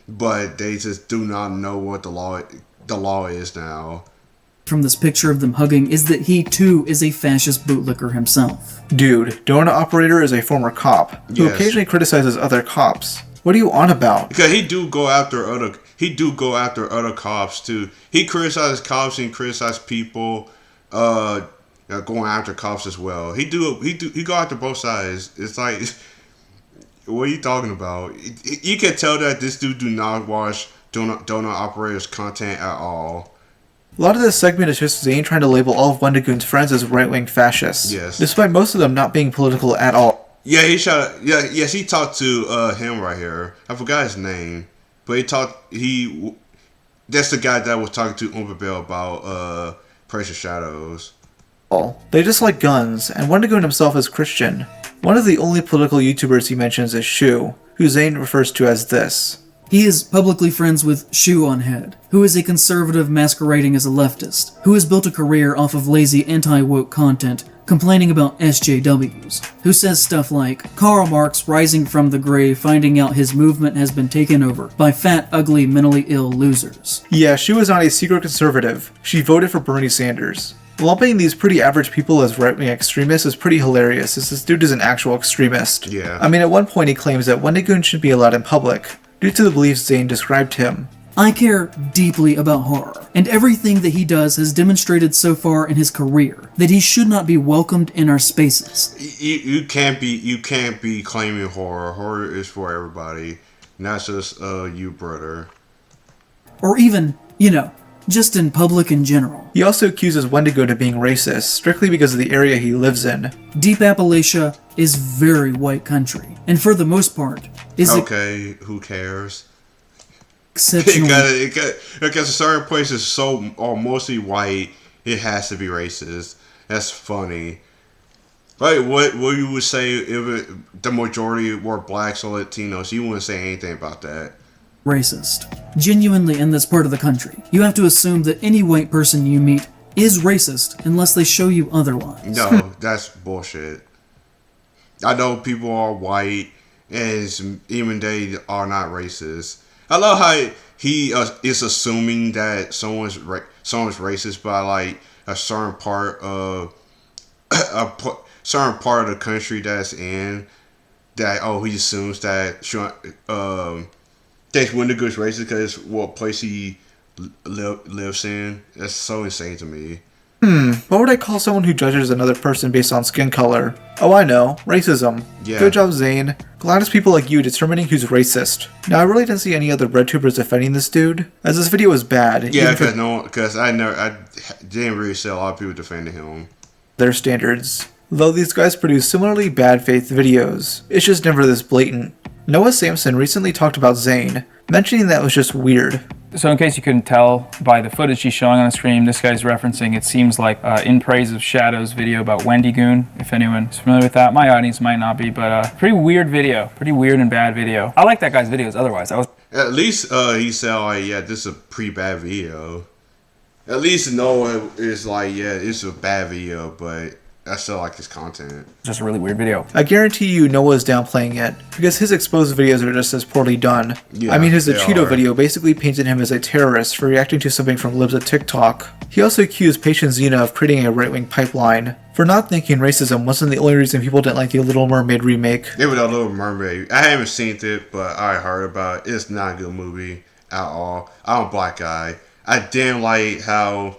but they just do not know what the law is now. From this picture of them hugging is that he too is a fascist bootlicker himself. Dude, Donut Operator is a former cop who occasionally criticizes other cops. What are you on about? Because he do go after other cops too. He criticizes cops and criticizes people going after cops as well. He go after both sides. It's like, what are you talking about? You can tell that this dude do not watch Donut Operator's content at all. A lot of this segment is just Zane trying to label all of Wendigoon's friends as right-wing fascists. Yes. Despite most of them not being political at all. Yeah, he talked to him right here. I forgot his name. But that's the guy that was talking to Umber Bell about Precious Shadows. They just like guns, and Wendigoon himself is Christian. One of the only political YouTubers he mentions is Shu, who Zane refers to as this. He is publicly friends with Shoe on Head, who is a conservative masquerading as a leftist, who has built a career off of lazy anti-woke content, complaining about SJWs, who says stuff like, Karl Marx rising from the grave finding out his movement has been taken over by fat, ugly, mentally ill losers. Yeah, Shu is not a secret conservative. She voted for Bernie Sanders. Lumping these pretty average people as right-wing extremists is pretty hilarious, as this dude is an actual extremist. Yeah. I mean, at one point he claims that Wendigoon should be allowed in public, due to the beliefs Zane described him. I care deeply about horror, and everything that he does has demonstrated so far in his career that he should not be welcomed in our spaces. You can't be claiming horror. Horror is for everybody, not just you, brother. Or even, just in public in general. He also accuses Wendigoon of being racist, strictly because of the area he lives in. Deep Appalachia is very white country, and for the most part, who cares? Exceptional. Because a certain place is mostly white, it has to be racist. That's funny. Right? What you would say if the majority were blacks or Latinos? You wouldn't say anything about that. Racist. Genuinely in this part of the country, you have to assume that any white person you meet is racist unless they show you otherwise. No, that's bullshit. I know people are white, and even they are not racist. I love how he is assuming that someone's racist by like a certain part of the country that's in. That he assumes that that Wendigoon's racist because what place he lives in. That's so insane to me. What would I call someone who judges another person based on skin color? Oh, I know. Racism. Yeah. Good job, Zane. Glad it's people like you determining who's racist. Now, I really didn't see any other BreadTubers defending this dude, as this video was bad. Yeah, because I didn't really see a lot of people defending him. Their standards. Though these guys produce similarly bad faith videos, it's just never this blatant. Noah Samson recently talked about Zane, mentioning that it was just weird. So in case you couldn't tell by the footage he's showing on the screen, this guy's referencing, it seems like In Praise of Shadows video about Wendy Goon, if anyone's familiar with that. My audience might not be, but pretty weird video. Pretty weird and bad video. I like that guy's videos otherwise. At least he said, like, yeah, this is a pretty bad video. At least Noah is like, yeah, it's a bad video, but I still like his content. Just a really weird video. I guarantee you Noah's downplaying it, because his exposed videos are just as poorly done. Yeah, I mean, his Cheeto video basically painted him as a terrorist for reacting to something from libs at TikTok. He also accused Patient Xena of creating a right-wing pipeline, for not thinking racism wasn't the only reason people didn't like the Little Mermaid remake. It was a Little Mermaid. I haven't seen it, but I heard about it. It's not a good movie at all. I'm a black guy. I didn't like how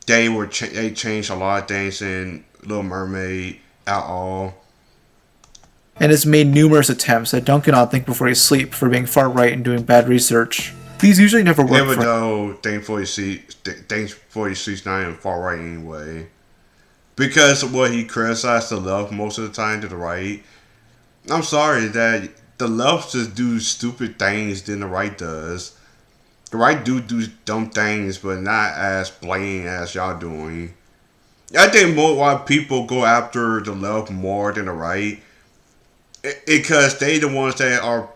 they changed a lot of things in Little Mermaid at all. And has made numerous attempts at dunking on Think Before You Sleep for being far right and doing bad research. These usually never work. Even though Think Before You Sleep's not even far right anyway. Because of what he criticized the left most of the time to the right. I'm sorry that the left just do stupid things than the right does. The right do dumb things, but not as blatant as y'all doing. I think more why people go after the left more than the right, because they the ones that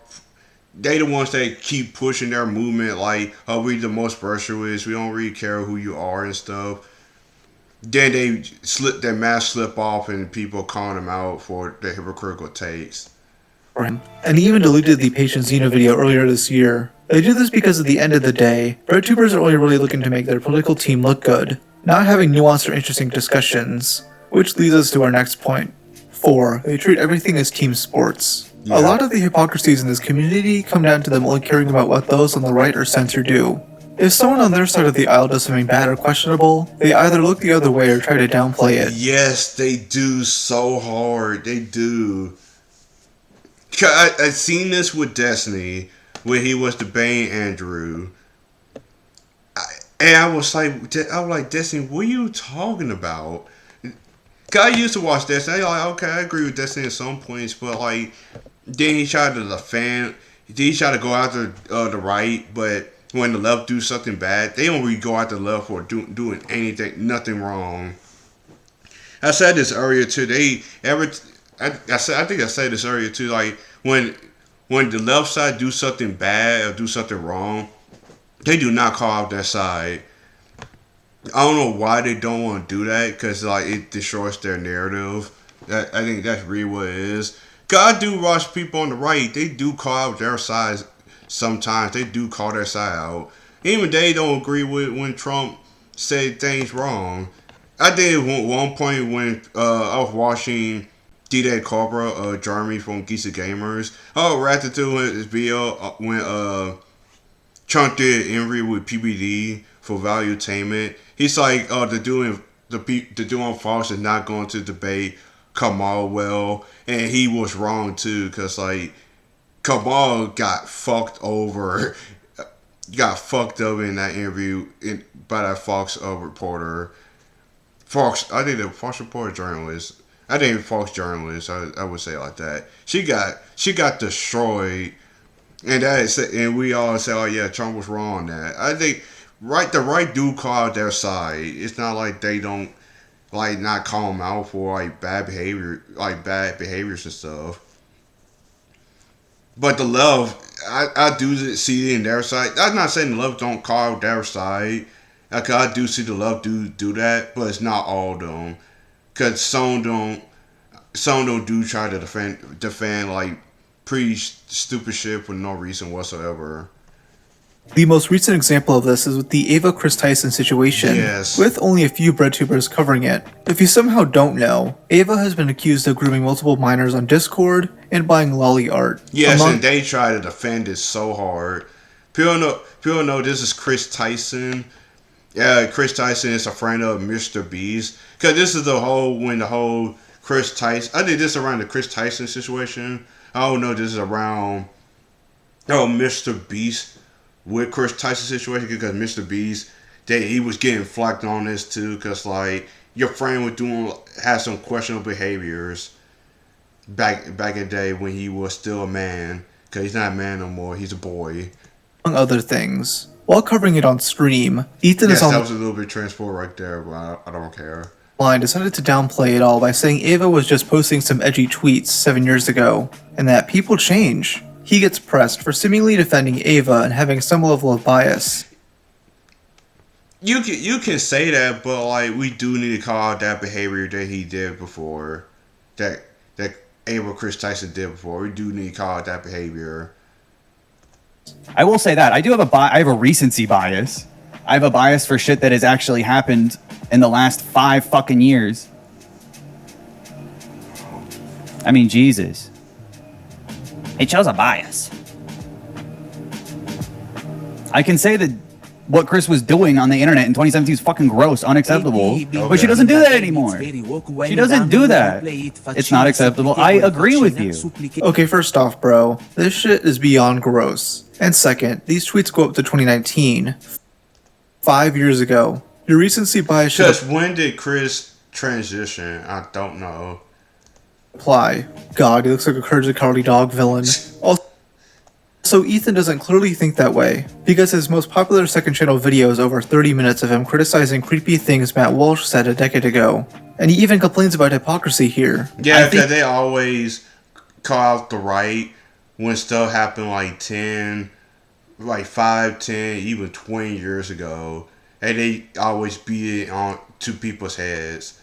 keep pushing their movement. Like, oh, we the most virtuous. We don't really care who you are and stuff. Then they slip their mask slip off, and people calling them out for their hypocritical takes. And he even deleted the Patient Xena video earlier this year. They do this because at the end of the day, BreadTubers are only really looking to make their political team look good, not having nuanced or interesting discussions. Which leads us to our next point. 4. They treat everything as team sports. A lot of the hypocrisies in this community come down to them only caring about what those on the right or center do. If someone on their side of the aisle does something bad or questionable, they either look the other way or try to downplay it. Yes, they do so hard. They do. I seen this with Destiny when he was debating Andrew. And I was like, Destiny, what are you talking about? Cause I used to watch Destiny. I okay, I agree with Destiny at some points, but like, then he tried to defend. He tried to go after the right, but when the left do something bad, they don't really go after the left for doing nothing wrong. I said this earlier too. I think I said this earlier too. Like when the left side do something bad or do something wrong, they do not call out their side. I don't know why they don't want to do that, because like it destroys their narrative. I think that's really what it is. Cause I do watch people on the right. They do call out their side sometimes. They do call their side out. Even they don't agree with when Trump said things wrong. I did one point when I was watching D-Day Cobra, Jeremy from Geeksy Gamers. Rather doing his video when Trump did interview with PBD for Valuetainment. He's like, the dude on Fox is not going to debate Kamal well, and he was wrong too, because like Kamal got fucked over, got fucked up in that interview by that Fox reporter. I think the Fox reporter journalist. I think Fox journalist. I would say it like that. She got destroyed, and we all say, oh yeah, Trump was wrong on that. I think the right do call out their side. It's not like they don't like not call them out for like bad behaviors and stuff. But the left, I do see it in their side. I'm not saying the left don't call out their side. Like, I do see the left do that, but it's not all of them. Cause some don't do try to defend like pretty stupid shit for no reason whatsoever. The most recent example of this is with the Ava Chris Tyson situation, with only a few BreadTubers covering it. If you somehow don't know, Ava has been accused of grooming multiple minors on Discord and buying lolly art. Yes, and they try to defend it so hard. People know this is Chris Tyson, Chris Tyson is a friend of Mr. Beast. Because this is the whole Chris Tyson. I think this is around the Chris Tyson situation. I don't know. This is around Mr. Beast with Chris Tyson situation because Mr. Beast he was getting flacked on this too because like your friend had some questionable behaviors back in the day when he was still a man because he's not a man no more. He's a boy. Among other things. While covering it on stream, Ethan is on that was a little bit transport right there, but I don't care. Line decided to downplay it all by saying Ava was just posting some edgy tweets 7 years ago, and that people change. He gets pressed for seemingly defending Ava and having some level of bias. You can say that, but like we do need to call out that behavior that he did before, that Ava Chris Tyson did before. We do need to call out that behavior. I will say that I do have I have a recency bias. I have a bias for shit that has actually happened in the last 5 fucking years. I mean, Jesus. It shows a bias. I can say that what Chris was doing on the internet in 2017 is fucking gross, unacceptable. But she doesn't do that anymore. She doesn't do that. It's not acceptable. I agree with you. Okay, first off, bro, this shit is beyond gross. And second, these tweets go up to 2019. 5 years ago. Your recency bias should Just when did Chris transition? I don't know. apply. God, he looks like a Courage the Cowardly Dog villain. Also, Ethan doesn't clearly think that way, because his most popular second channel video is over 30 minutes of him criticizing creepy things Matt Walsh said a decade ago. And he even complains about hypocrisy here. Yeah, because they always call out the right when stuff happened like 5, 10, even 20 years ago. And they always beat it on to people's heads.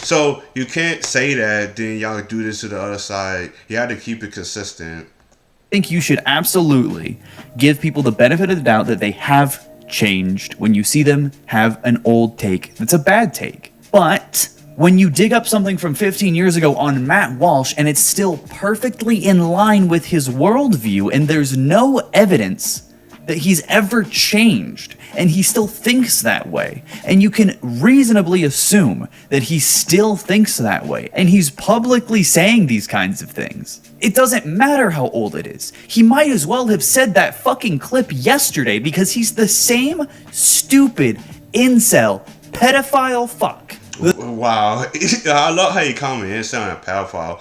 So you can't say that, then y'all do this to the other side. You have to keep it consistent. I think you should absolutely give people the benefit of the doubt that they have changed when you see them have an old take that's a bad take. But when you dig up something from 15 years ago on Matt Walsh and it's still perfectly in line with his worldview and there's no evidence that he's ever changed and he still thinks that way, and you can reasonably assume that he still thinks that way, and he's publicly saying these kinds of things, it doesn't matter how old it is. He might as well have said that fucking clip yesterday because he's the same stupid incel pedophile fuck. Wow. I love how you call me incel and pedophile.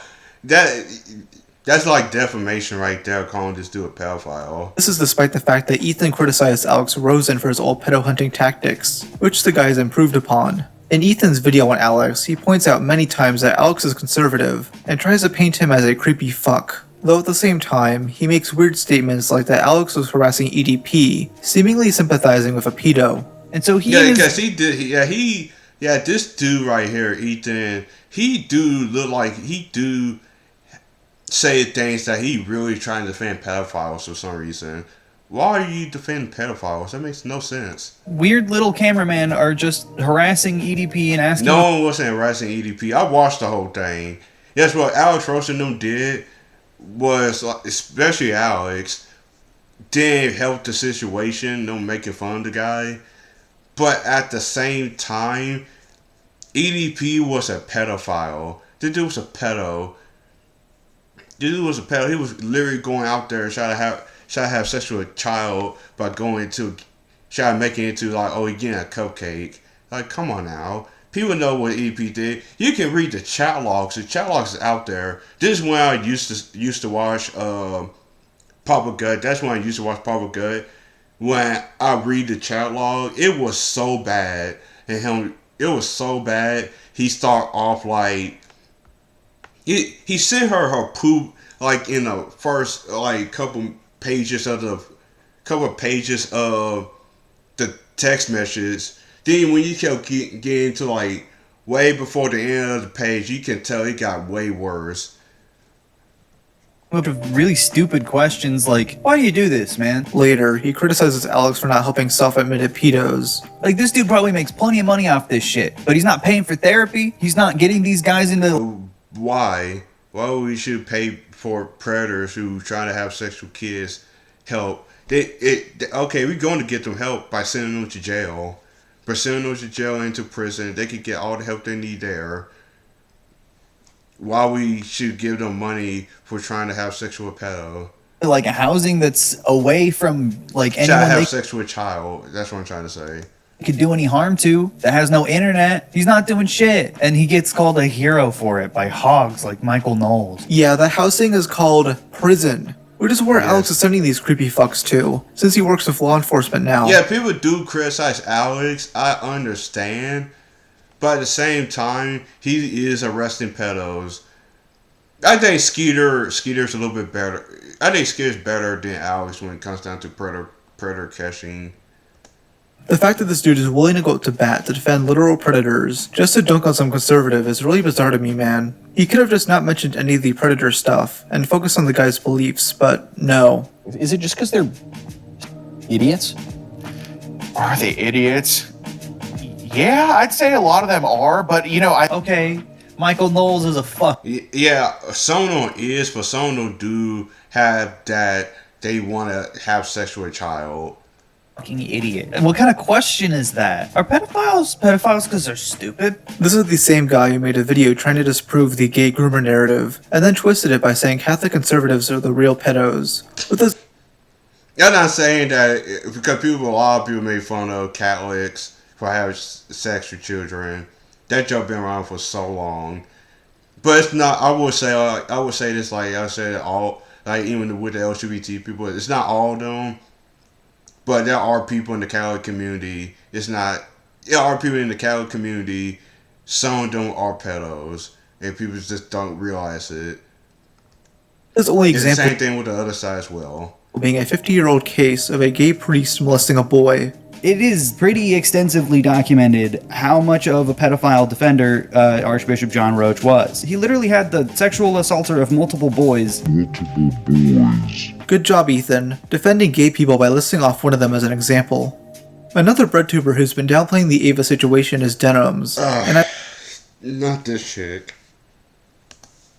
That's like defamation right there, calling this dude a pedophile. This is despite the fact that Ethan criticized Alex Rosen for his old pedo hunting tactics, which the guy has improved upon. In Ethan's video on Alex, he points out many times that Alex is conservative, and tries to paint him as a creepy fuck. Though at the same time, he makes weird statements like that Alex was harassing EDP, seemingly sympathizing with a pedo. And so because this dude right here, Ethan, he do look like he do say things that he really trying to defend pedophiles for some reason. Why are you defending pedophiles? That makes no sense. Weird little cameramen are just harassing EDP and asking... No one wasn't harassing EDP. I watched the whole thing. That's what Alex Rosen them did was, like, especially Alex, didn't help the situation, no making fun of the guy. But at the same time, EDP was a pedophile. The dude was a pedo. He was literally going out there trying to have sex with a child by trying to make it into like, oh, he getting a cupcake. Like, come on now. People know what EDP did. You can read the chat logs. The chat logs is out there. This is when I used to watch Papa Gut. That's when I used to watch Papa Gut. When I read the chat log, it was so bad. It was so bad. He started off like he sent her poop like in the first like couple pages of the text message. Then when you kept getting to like way before the end of the page, you can tell it got way worse. Up with really stupid questions like, why do you do this, man? Later, he criticizes Alex for not helping self-admitted pedos. Like, this dude probably makes plenty of money off this shit, but he's not paying for therapy. He's not getting these guys into... Why? Why would we should pay for predators who trying to have sex with kids help? Okay, we're going to get them help by sending them to jail. but sending them to jail and to prison. They could get all the help they need there. Why we should give them money for trying to have sex with a pedo? Like a housing that's away from like Should anyone have they sex with a child. That's what I'm trying to say. could do any harm to, that has no internet. He's not doing shit, and he gets called a hero for it by hogs like Michael Knowles. Yeah, the housing is called prison, which is where Alex is sending these creepy fucks to, since he works with law enforcement now. Yeah, people do criticize Alex. I understand. But at the same time, he is arresting pedos. I think Skeeter's a little bit better. I think Skeeter's better than Alex when it comes down to predator catching. The fact that this dude is willing to go to bat to defend literal predators just to dunk on some conservative is really bizarre to me, man. He could have just not mentioned any of the predator stuff and focused on the guy's beliefs, but no. Is it just because they're idiots? Are they idiots? Yeah, I'd say a lot of them are, but you know, Okay, Michael Knowles is a fuck. Yeah, some of them is, but some of them do have that they want to have sex with a child. Fucking idiot. And what kind of question is that? Are pedophiles because they're stupid? This is the same guy who made a video trying to disprove the gay groomer narrative, and then twisted it by saying Catholic conservatives are the real pedos. With this, I'm not saying that because a lot of people make fun of Catholics for having sex with children. That joke been around for so long, but it's not. I would say this like I said all like even with the LGBT people, it's not all of them. But there are people in the Catholic community. There are people in the Catholic community. Some of them are pedos, and people just don't realize it. this only It's the example same thing with the other side as well. being a 50-year-old case of a gay priest molesting a boy. It is pretty extensively documented how much of a pedophile defender Archbishop John Roach was. He literally had the sexual assaulter of multiple boys. Good job, Ethan, defending gay people by listing off one of them as an example. Another BreadTuber who's been downplaying the Ava situation is Denims, and Not this chick.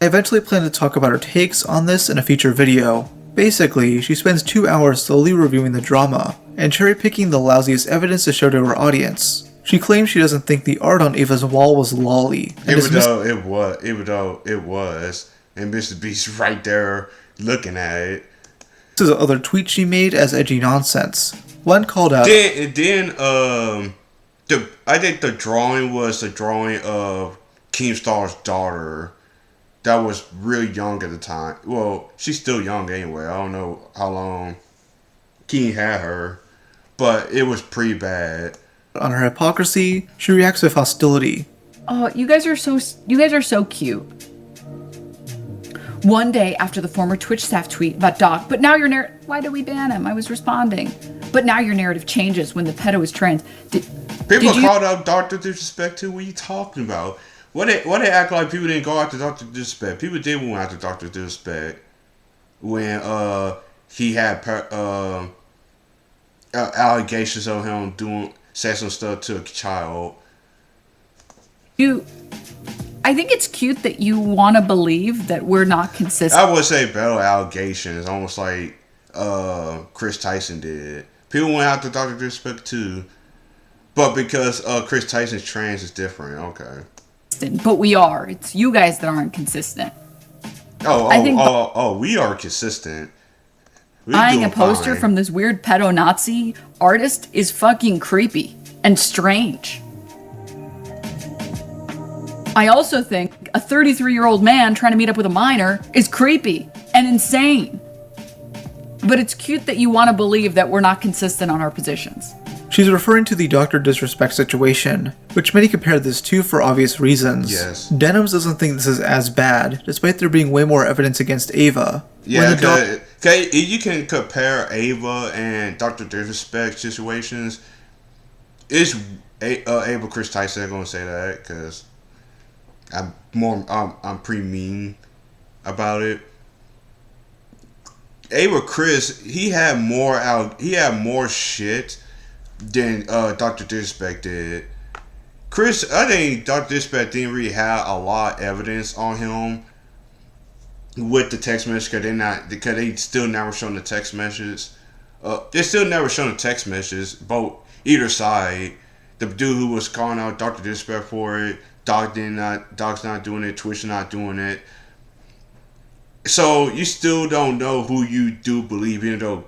I eventually plan to talk about her takes on this in a future video. Basically, she spends 2 hours slowly reviewing the drama, and cherry-picking the lousiest evidence to show to her audience. She claims she doesn't think the art on Ava's wall was lolly. Even though it was, and Mr. Beast right there looking at it. This is other tweets she made as edgy nonsense. One called out. I think the drawing was the drawing of Keemstar's daughter. That was really young at the time. Well, she's still young anyway. I don't know how long Keen had her, but it was pretty bad. On her hypocrisy, she reacts with hostility. Oh, you guys are so cute. One day after the former Twitch staff tweet about Doc, but now your narrative. Why did we ban him? I was responding. But now your narrative changes when the pedo is trans. People called out Dr. Disrespect too. What are you talking about? What they act like people didn't go after Dr. Disrespect? People did go after Dr. Disrespect when he had allegations of him doing sexual stuff to a child. I think it's cute that you want to believe that we're not consistent. I would say better allegations, almost like Chris Tyson did. People went after Dr. Disrespect too, but because Chris Tyson's trans is different. Okay. But we are. It's you guys that aren't consistent. We are consistent. Buying a poster from this weird pedo Nazi artist is fucking creepy and strange. I also think a 33-year-old man trying to meet up with a minor is creepy and insane. But it's cute that you want to believe that we're not consistent on our positions. She's referring to the Dr. Disrespect situation, which many compare this to for obvious reasons. Yes. Denims doesn't think this is as bad, despite there being way more evidence against Ava. Yeah, you can compare Ava and Dr. Disrespect situations. Is Ava Chris Tyson going to say that? Because I'm pretty mean about it. Ava Chris, he had more shit than Dr. Disrespect did. Chris, I think Dr. Disrespect didn't really have a lot of evidence on him with the text message because they still never shown the text messages. They still never shown the text messages, both either side. the dude who was calling out Dr. Disrespect for it, Doc's not doing it, Twitch not doing it. So you still don't know who you do believe, even though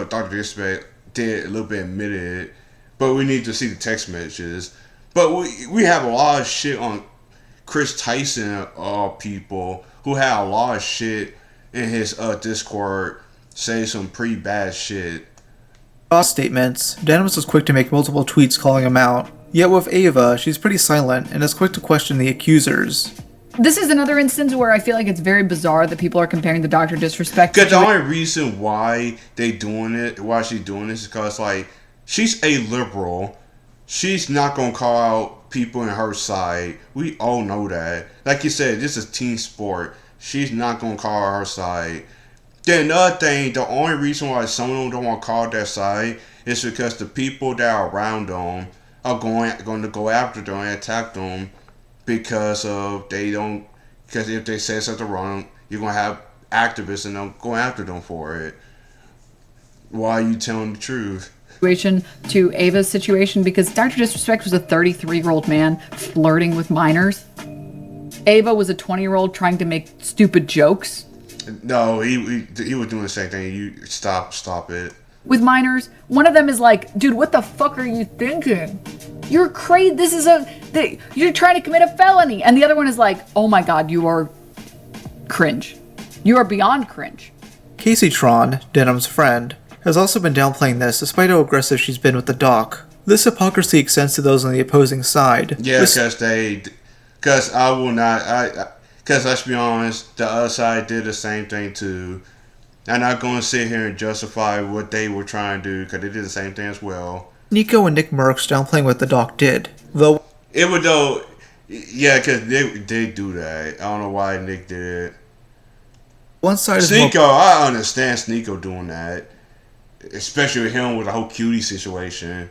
Dr. Disrespect did a little bit admitted it. But we need to see the text messages. But we have a lot of shit on Chris Tyson, people who had a lot of shit in his Discord, say some pretty bad shit. Statements, Danimus was quick to make multiple tweets calling him out. Yet with Ava, she's pretty silent and is quick to question the accusers. This is another instance where I feel like it's very bizarre that people are comparing the Dr. Disrespect. Because the only reason why she's doing this is because, like, she's a liberal. She's not going to call out people in her side. We all know that. Like you said, this is team sport. She's not going to call out her side. Then another thing, the only reason why some of them don't want to call their side is because the people that are around them are going to go after them and attack them because if they say something wrong, you're going to have activists and they'll go after them for it. Why are you telling the truth? Situation to Ava's situation, because Dr. Disrespect was a 33-year-old man flirting with minors. Ava was a 20-year-old trying to make stupid jokes. No, he was doing the same thing. You stop it. With minors, one of them is like, dude, what the fuck are you thinking? You're crazy. You're trying to commit a felony. And the other one is like, oh my God, you are cringe. You are beyond cringe. Casey Tron, Denham's friend, has also been downplaying this despite how aggressive she's been with the doc. This hypocrisy extends to those on the opposing side. Yeah, because let's be honest, the other side did the same thing too. I'm not going to sit here and justify what they were trying to do because they did the same thing as well. Nico and Nick Merckx downplaying what the doc did, because they do that. I don't know why Nick did it. One side is Sneeko. I understand Sneeko doing that, especially with him with the whole cutie situation.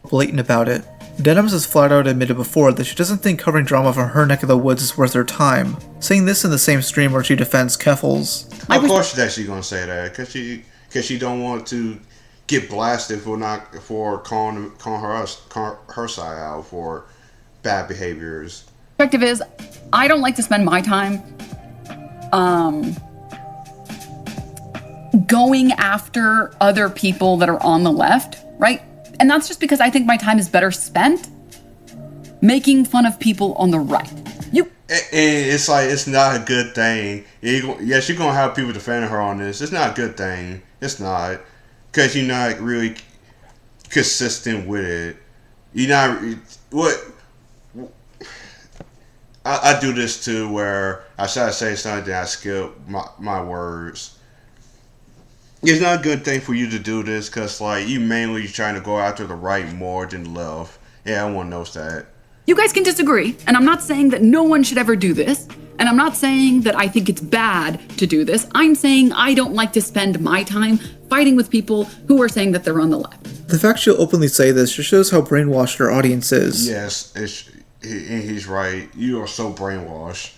Blatant about it. Denims has flat out admitted before that she doesn't think covering drama from her neck of the woods is worth her time, saying this in the same stream where she defends Keffels. Of course she's gonna say that, cause she don't want to get blasted for calling her side out for bad behaviors. Perspective is, I don't like to spend my time going after other people that are on the left, right? And that's just because I think my time is better spent making fun of people on the right. And it's like, it's not a good thing. Yes, you're going to have people defending her on this. It's not a good thing. It's not. Because you're not really consistent with it. You're not... I do this too, where I try to say something, then I skip my words. It's not a good thing for you to do this because, like, you mainly trying to go after the right more than the left. Yeah, everyone knows that. You guys can disagree, and I'm not saying that no one should ever do this, and I'm not saying that I think it's bad to do this. I'm saying I don't like to spend my time fighting with people who are saying that they're on the left. The fact she'll openly say this just shows how brainwashed her audience is. Yes, he's right. You are so brainwashed.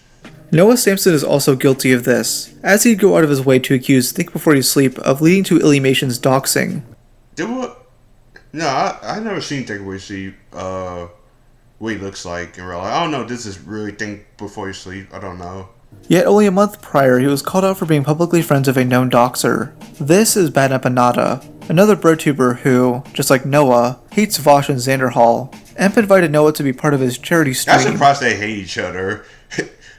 Noah Samson is also guilty of this, as he'd go out of his way to accuse Think Before You Sleep of leading to Illumination's doxing. I never seen Think Before You Sleep, what he looks like in real life. I don't know if this is really Think Before You Sleep. I don't know. Yet only a month prior, he was called out for being publicly friends with a known doxer. This is Bad Empanada, another BreadTuber who, just like Noah, hates Vosh and Xanderhall. Emp invited Noah to be part of his charity stream. I'm surprised they hate each other.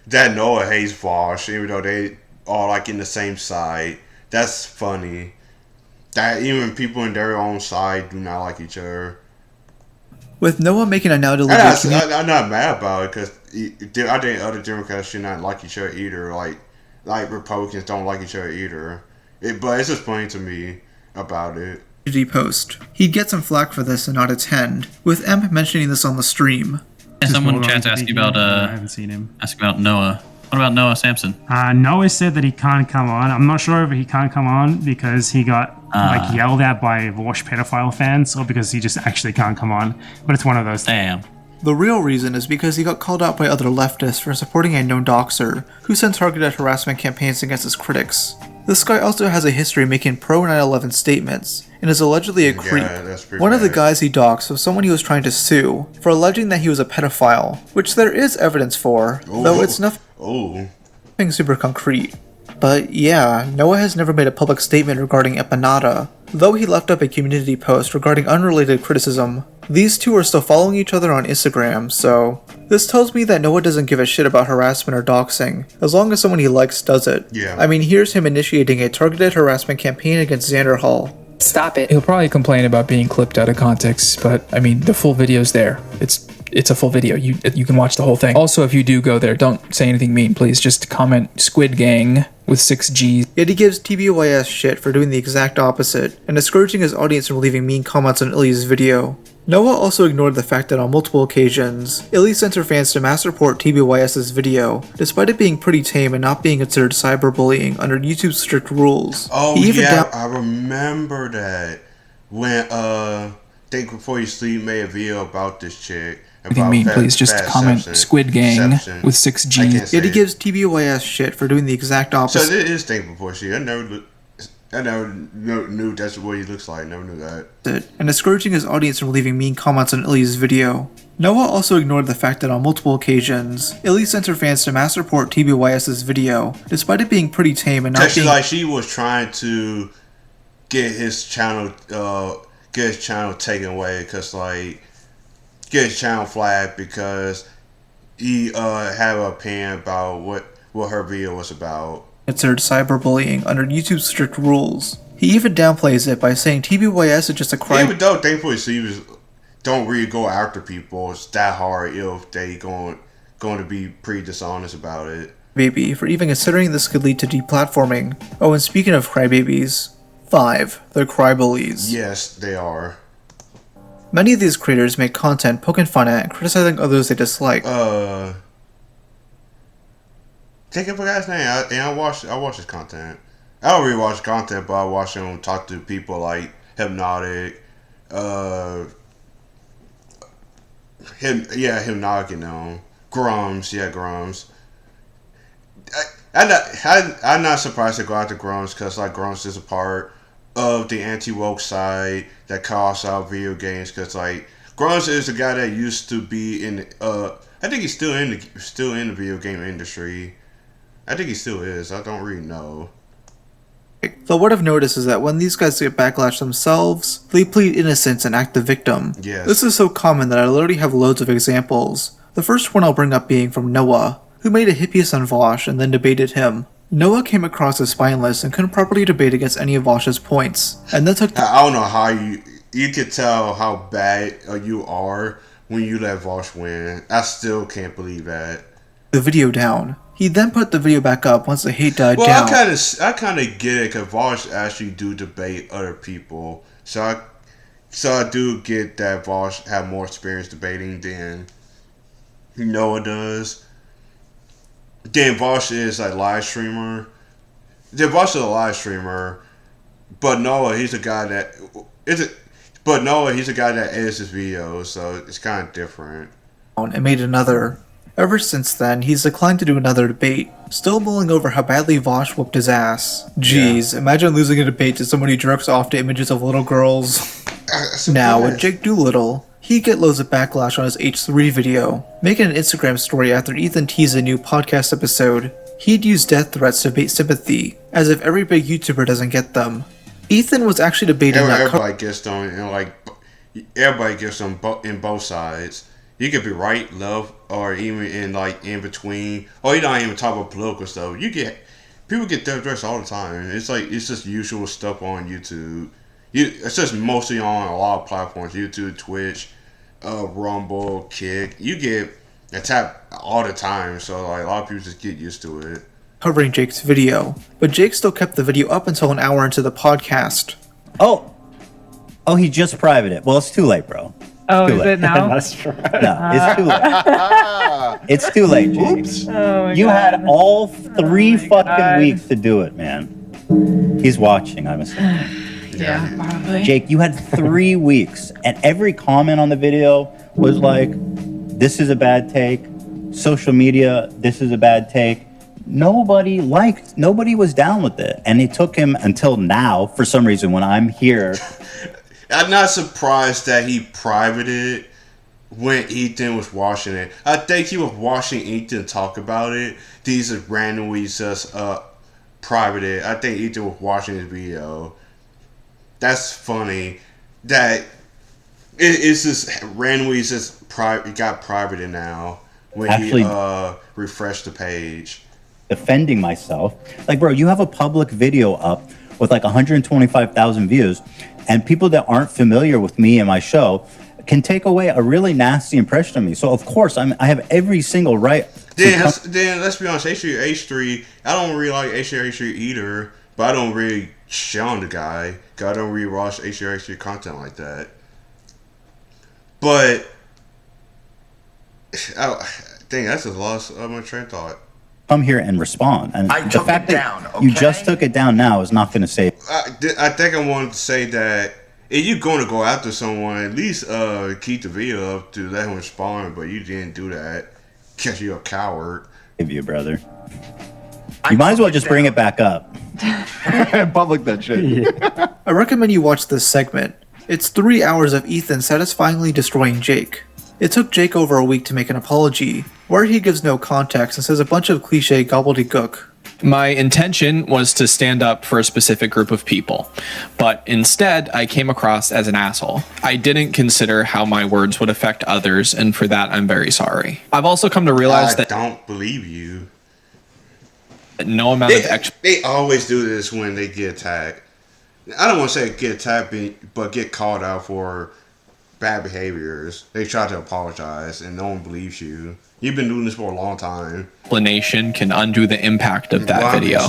That Noah hates Vosh, even though they are like in the same side. That's funny. That even people in their own side do not like each other. With Noah making a now deliberate... I'm not mad about it because I think other Democrats should not like each other either. Like Republicans don't like each other either. But it's just funny to me about it. Post. He'd get some flack for this and not attend, with Emp mentioning this on the stream. Yeah, someone in chat asked you about I haven't seen him. Ask about Noah. What about Noah Samson? Noah said that he can't come on. I'm not sure if he can't come on because he got yelled at by Vosh pedophile fans or because he just actually can't come on. But it's one of those things. Damn. The real reason is because he got called out by other leftists for supporting a known doxer who sent targeted harassment campaigns against his critics. This guy also has a history making pro 9/11 statements, and is allegedly a creep. that's pretty One of the bad. guys he doxed was someone he was trying to sue for alleging that he was a pedophile, which there is evidence for, though it's nothing super concrete. But yeah, Noah has never made a public statement regarding Empanada, though he left up a community post regarding unrelated criticism. These two are still following each other on Instagram, so this tells me that Noah doesn't give a shit about harassment or doxing, as long as someone he likes does it. Yeah. I mean, here's him initiating a targeted harassment campaign against Xander Hall. Stop it. He'll probably complain about being clipped out of context, but I mean, the full video's there. It's a full video. You can watch the whole thing. Also, if you do go there, don't say anything mean, please. Just comment Squid Gang with 6 G's. Yet he gives TBYS shit for doing the exact opposite, and discouraging his audience from leaving mean comments on Illy's video. Noah also ignored the fact that on multiple occasions, Illy sent her fans to mass report TBYS's video, despite it being pretty tame and not being considered cyberbullying under YouTube's strict rules. Oh He even yeah, I remember that when Think Before You Sleep made a video about this chick. Anything mean, please. Just comment Squid Gang with 6 G's. Yet he gives TBYS shit for doing the exact opposite. So it is Think Before Sleep. I never knew that's what he looks like. I never knew that. And discouraging his audience from leaving mean comments on Illy's video. Noah also ignored the fact that on multiple occasions, Illy sent her fans to mass report TBYS's video, despite it being pretty tame and not being... Like she was trying to get his channel taken away, because like get his channel flagged because he had an opinion about what her video was about. Considered cyberbullying under YouTube's strict rules. He even downplays it by saying TBYS is just a crime. Even though thankfully Stevens don't really go after people, it's that hard if they going to be pretty dishonest about it. Baby, for even considering this could lead to deplatforming. Oh, and speaking of crybabies, 5. They're crybullies. Yes, they are. Many of these creators make content poking fun at and criticizing others they dislike. Take up a guy's name. I watch his content. I don't really watch his content, but I watch him talk to people like Hypnotic, Hypnotic, Grums. I'm not surprised to go after Grums, because like Grums is a part of the anti-woke side that calls out video games, because like Grums is a guy that used to be in I think he's still in the video game industry. I think he still is. I don't really know. Though what I've noticed is that when these guys get backlash themselves, they plead innocence and act the victim. Yes. This is so common that I literally have loads of examples. The first one I'll bring up being from Noah, who made a hit piece on Vosh and then debated him. Noah came across as spineless and couldn't properly debate against any of Vosh's points, and then took... I don't know how you could tell how bad you are when you let Vosh win. I still can't believe that. The video down. He then put the video back up once the hate died down. I kind of get it, because Vosh actually do debate other people. So I do get that Vosh have more experience debating than Noah does. Then Vosh is a live streamer. But Noah, he's a guy that edits his videos, so it's kind of different. And made another. Ever since then, he's declined to do another debate, still mulling over how badly Vosh whooped his ass. Jeez, Imagine losing a debate to someone who jerks off to images of little girls. Now, with Jake Doolittle, he'd get loads of backlash on his H3 video, making an Instagram story after Ethan teased a new podcast episode. He'd use death threats to bait sympathy, as if every big YouTuber doesn't get them. Ethan was actually debating everybody gets them, and everybody gets them in both sides. You could be right, left, or even in between. Or you don't even talk about political stuff. People get death threats all the time. It's just usual stuff on YouTube. It's just mostly on a lot of platforms: YouTube, Twitch, Rumble, Kick. You get attacked all the time, so a lot of people just get used to it. Covering Jake's video, but Jake still kept the video up until an hour into the podcast. Oh, he just privated it. Well, it's too late, bro. Oh, is it now? That's true. No, it's too late. It's too late, Jake. Oops. Oh you had all 3 fucking weeks to do it, man. He's watching, I'm assuming. Yeah, probably. Jake, you had 3 weeks, and every comment on the video was like, this is a bad take. Social media, this is a bad take. nobody was down with it. And it took him until now, for some reason, when I'm here. I'm not surprised that he privated when Ethan was watching it. I think he was watching Ethan talk about it. These are randomly just privated. I think Ethan was watching his video. That's funny. That it's just randomly just it got privated now when Actually, he refreshed the page. Defending myself, like, bro, you have a public video up with like 125,000 views, and people that aren't familiar with me and my show can take away a really nasty impression of me. So of course I have every single right. Then let's be honest, H3, I don't really like H3 either, but I don't really shit on the guy. Cause I don't really watch H3 content like that. But dang, that's a loss of my train of thought. Come here and respond, and I the took fact it that down, you okay? just took it down now is not going to save. I think I wanted to say that if you're going to go after someone, at least keep the video up to let him respond. But you didn't do that because you're a coward. Give you, brother. You might as well just bring it back up. Public that shit. I recommend you watch this segment. It's 3 hours of Ethan satisfyingly destroying Jake. It took Jake over a week to make an apology, where he gives no context and says a bunch of cliche gobbledygook. My intention was to stand up for a specific group of people, but instead I came across as an asshole. I didn't consider how my words would affect others, and for that I'm very sorry. I've also come to realize that I don't believe you. No amount of They always do this when they get attacked. I don't want to say get attacked, but get called out for bad behaviors. They try to apologize, and no one believes you. You've been doing this for a long time. Explanation can undo the impact of that video.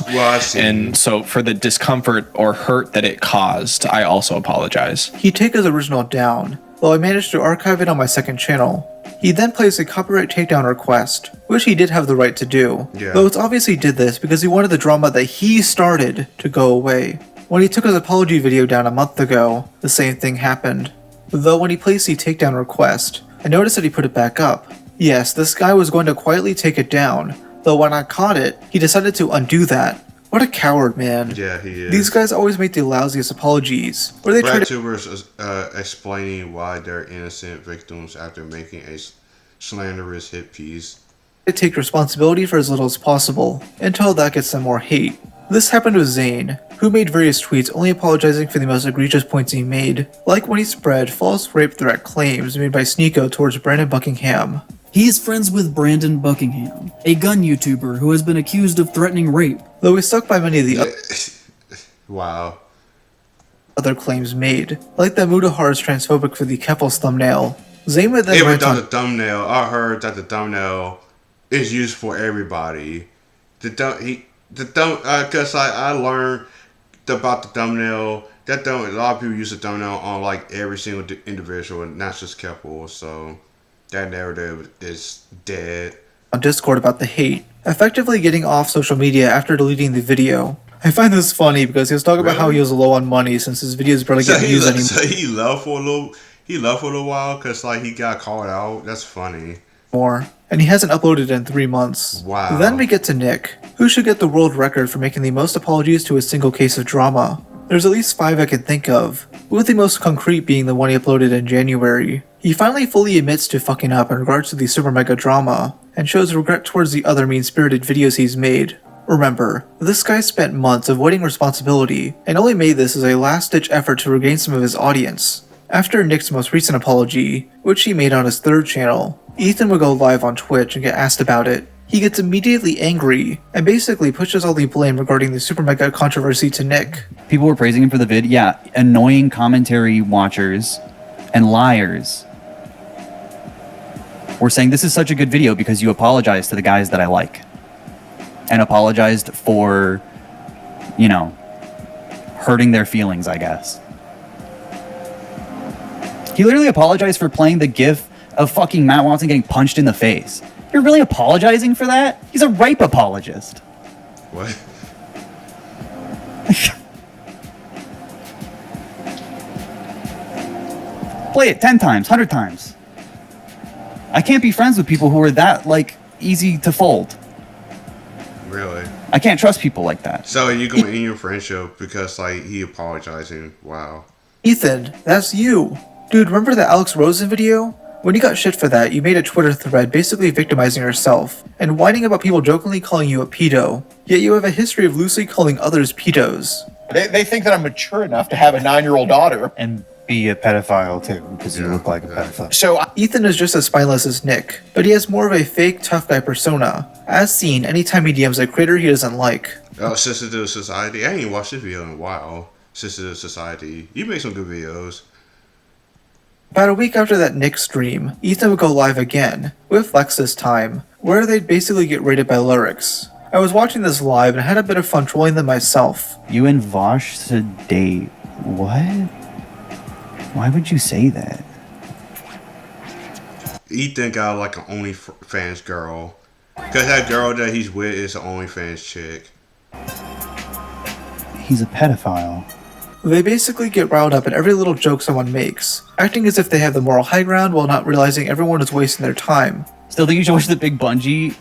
And so for the discomfort or hurt that it caused, I also apologize. He'd take his original down, though I managed to archive it on my second channel. He then placed a copyright takedown request, which he did have the right to do, though it's obvious he did this because he wanted the drama that he started to go away. When he took his apology video down a month ago, the same thing happened. Though when he placed the takedown request, I noticed that he put it back up. Yes, this guy was going to quietly take it down, though when I caught it, he decided to undo that. What a coward, man. Yeah, he is. These guys always make the lousiest apologies, where they try to BreadTubers explaining why they're innocent victims after making a slanderous hit piece. take responsibility for as little as possible, until that gets them more hate. This happened with Zayn, who made various tweets only apologizing for the most egregious points he made, like when he spread false rape threat claims made by Sneeko towards Brandon Buckingham. He is friends with Brandon Buckingham, a gun YouTuber who has been accused of threatening rape. Though he's stuck by many of the other claims made, like that Mudahar is transphobic for the Keffels thumbnail. Zayn would then Even rant though on the thumbnail, I heard that the thumbnail is used for everybody. Because I learned about the thumbnail. A lot of people use the thumbnail on like every single individual, and not just Keppel. So that narrative is dead. On Discord about the hate, effectively getting off social media after deleting the video. I find this funny because he was talking about how he was low on money since his videos barely get views anymore. So he left for a little while because like he got called out. That's funny. And he hasn't uploaded in 3 months. Wow. Then we get to Nick, who should get the world record for making the most apologies to a single case of drama. There's at least 5 I can think of, with the most concrete being the one he uploaded in January. He finally fully admits to fucking up in regards to the super mega drama, and shows regret towards the other mean-spirited videos he's made. Remember, this guy spent months avoiding responsibility, and only made this as a last-ditch effort to regain some of his audience. After Nick's most recent apology, which he made on his third channel, Ethan would go live on Twitch and get asked about it. He gets immediately angry, and basically pushes all the blame regarding the super mega controversy to Nick. People were praising him for the vid. Yeah, annoying commentary watchers and liars were saying this is such a good video because you apologized to the guys that I like. And apologized for, you know, hurting their feelings, I guess. He literally apologized for playing the gif of fucking Matt Watson getting punched in the face. You're really apologizing for that? He's a rape apologist. What? Play it 10 times, 100 times. I can't be friends with people who are that, like, easy to fold. Really? I can't trust people like that. So you going to end your friendship because like he apologizing? Wow. Ethan, that's you. Dude, remember the Alex Rosen video? When you got shit for that, you made a Twitter thread basically victimizing yourself and whining about people jokingly calling you a pedo. Yet you have a history of loosely calling others pedos. They think that I'm mature enough to have a 9-year-old daughter. And be a pedophile too, because you look like a pedophile. So Ethan is just as spineless as Nick, but he has more of a fake tough guy persona, as seen anytime he DMs a creator he doesn't like. Oh, Sister to Society. I ain't watched this video in a while. Sister to Society. You make some good videos. About a week after that Nick stream, Ethan would go live again, with Lex this time, where they'd basically get rated by lyrics. I was watching this live and had a bit of fun trolling them myself. You and Vosh to date. What? Why would you say that? Ethan got like an OnlyFans girl. Because that girl that he's with is an OnlyFans chick. He's a pedophile. They basically get riled up at every little joke someone makes, acting as if they have the moral high ground while not realizing everyone is wasting their time. Still think you should watch the Big Bungie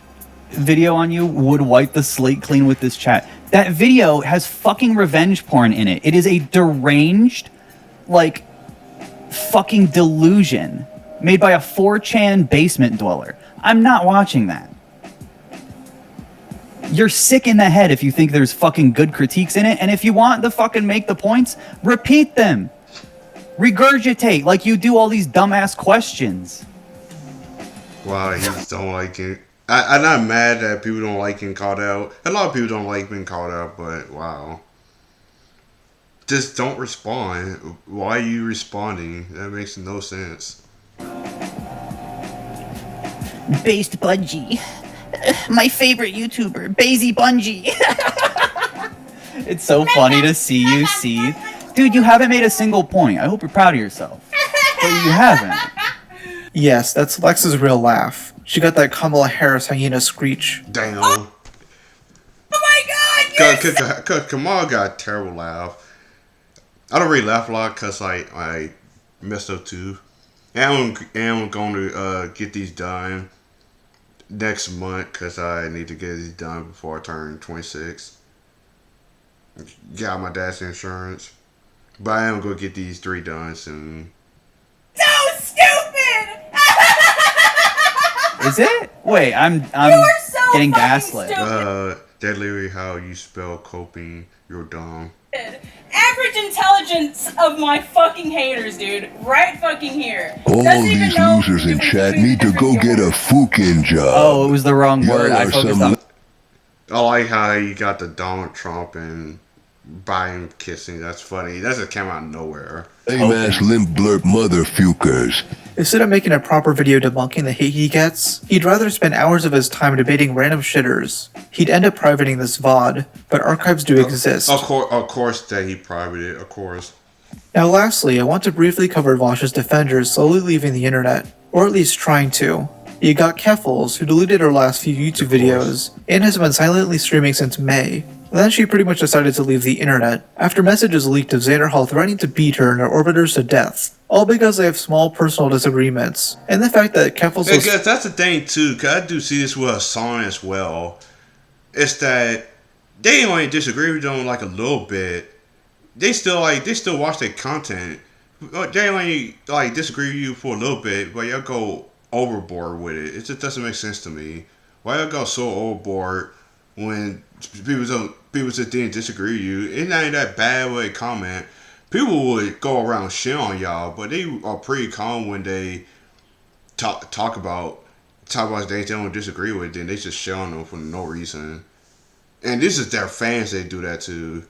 video on you? Would wipe the slate clean with this chat. That video has fucking revenge porn in it. It is a deranged, like, fucking delusion made by a 4chan basement dweller. I'm not watching that. You're sick in the head if you think there's fucking good critiques in it, and if you want to fucking make the points, repeat them. Regurgitate like you do all these dumbass questions. Wow, he just don't like it. I'm not mad that people don't like getting called out. A lot of people don't like being called out, but wow. Just don't respond. Why are you responding? That makes no sense. Based Bungie. My favorite YouTuber, Basie Bungie. It's so funny to see you see. Dude, you haven't made a single point. I hope you're proud of yourself. But you haven't. Yes, that's Lex's real laugh. She got that Kamala Harris hyena screech. Damn. Oh my god, yes! Cause Kamal got a terrible laugh. I don't really laugh a lot because I messed up too. And I'm going to get these done next month because I need to get these done before I turn 26. Got my dad's insurance. But I am going to get these 3 done soon. So stupid! Is it? Wait, I'm so getting fucking gaslit. That's literally how you spell coping. You're dumb. Average intelligence of my fucking haters, dude. Right fucking here. All these losers in chat need to go get a fucking job. Oh, it was the wrong word. Y'all I are focused some on. I like how you got the Donald Trump and Biden kissing. That's funny. That just came out of nowhere. lame-ass limp blurp motherfuckers. Instead of making a proper video debunking the hate he gets, he'd rather spend hours of his time debating random shitters. He'd end up privating this VOD, but archives do exist. Of course that he privated, of course. Now lastly, I want to briefly cover Vosh's defenders slowly leaving the internet, or at least trying to. You got Keffels, who deleted her last few YouTube videos, and has been silently streaming since May. Then she pretty much decided to leave the internet, after messages leaked of Xander Hall threatening to beat her and her orbiters to death. All because they have small personal disagreements, and the fact that Keffels was... Because that's the thing too, because I do see this with Hassan as well. It's that they only disagree with them like a little bit. They still watch their content. They only like disagree with you for a little bit, but y'all go overboard with it. It just doesn't make sense to me. Why y'all go so overboard when people just didn't disagree with you? It's not that bad with a comment. People would go around shit on y'all, but they are pretty calm when they talk about things they don't disagree with. Then they just shit on them for no reason. And this is their fans they do that to.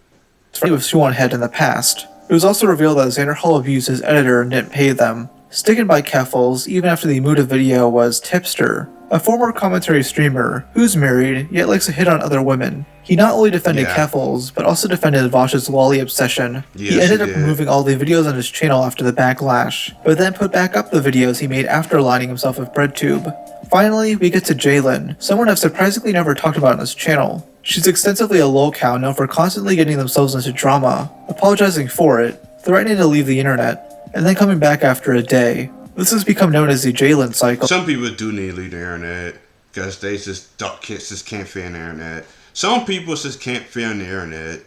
with Sue on Head in the past. It was also revealed that Xander Hall abused his editor and didn't pay them. Sticking by Keffels, even after the Muda video, was Tipster, a former commentary streamer who's married, yet likes to hit on other women. He not only defended Keffels, but also defended Vosh's lolly obsession. He ended up removing all the videos on his channel after the backlash, but then put back up the videos he made after aligning himself with BreadTube. Finally, we get to Jalen, someone I've surprisingly never talked about on this channel. She's extensively a lol-cow known for constantly getting themselves into drama, apologizing for it, threatening to leave the internet, and then coming back after a day. This has become known as the Jalen cycle. Some people do need to leave the internet because they just can't fit in the internet. Some people just can't fit on the internet.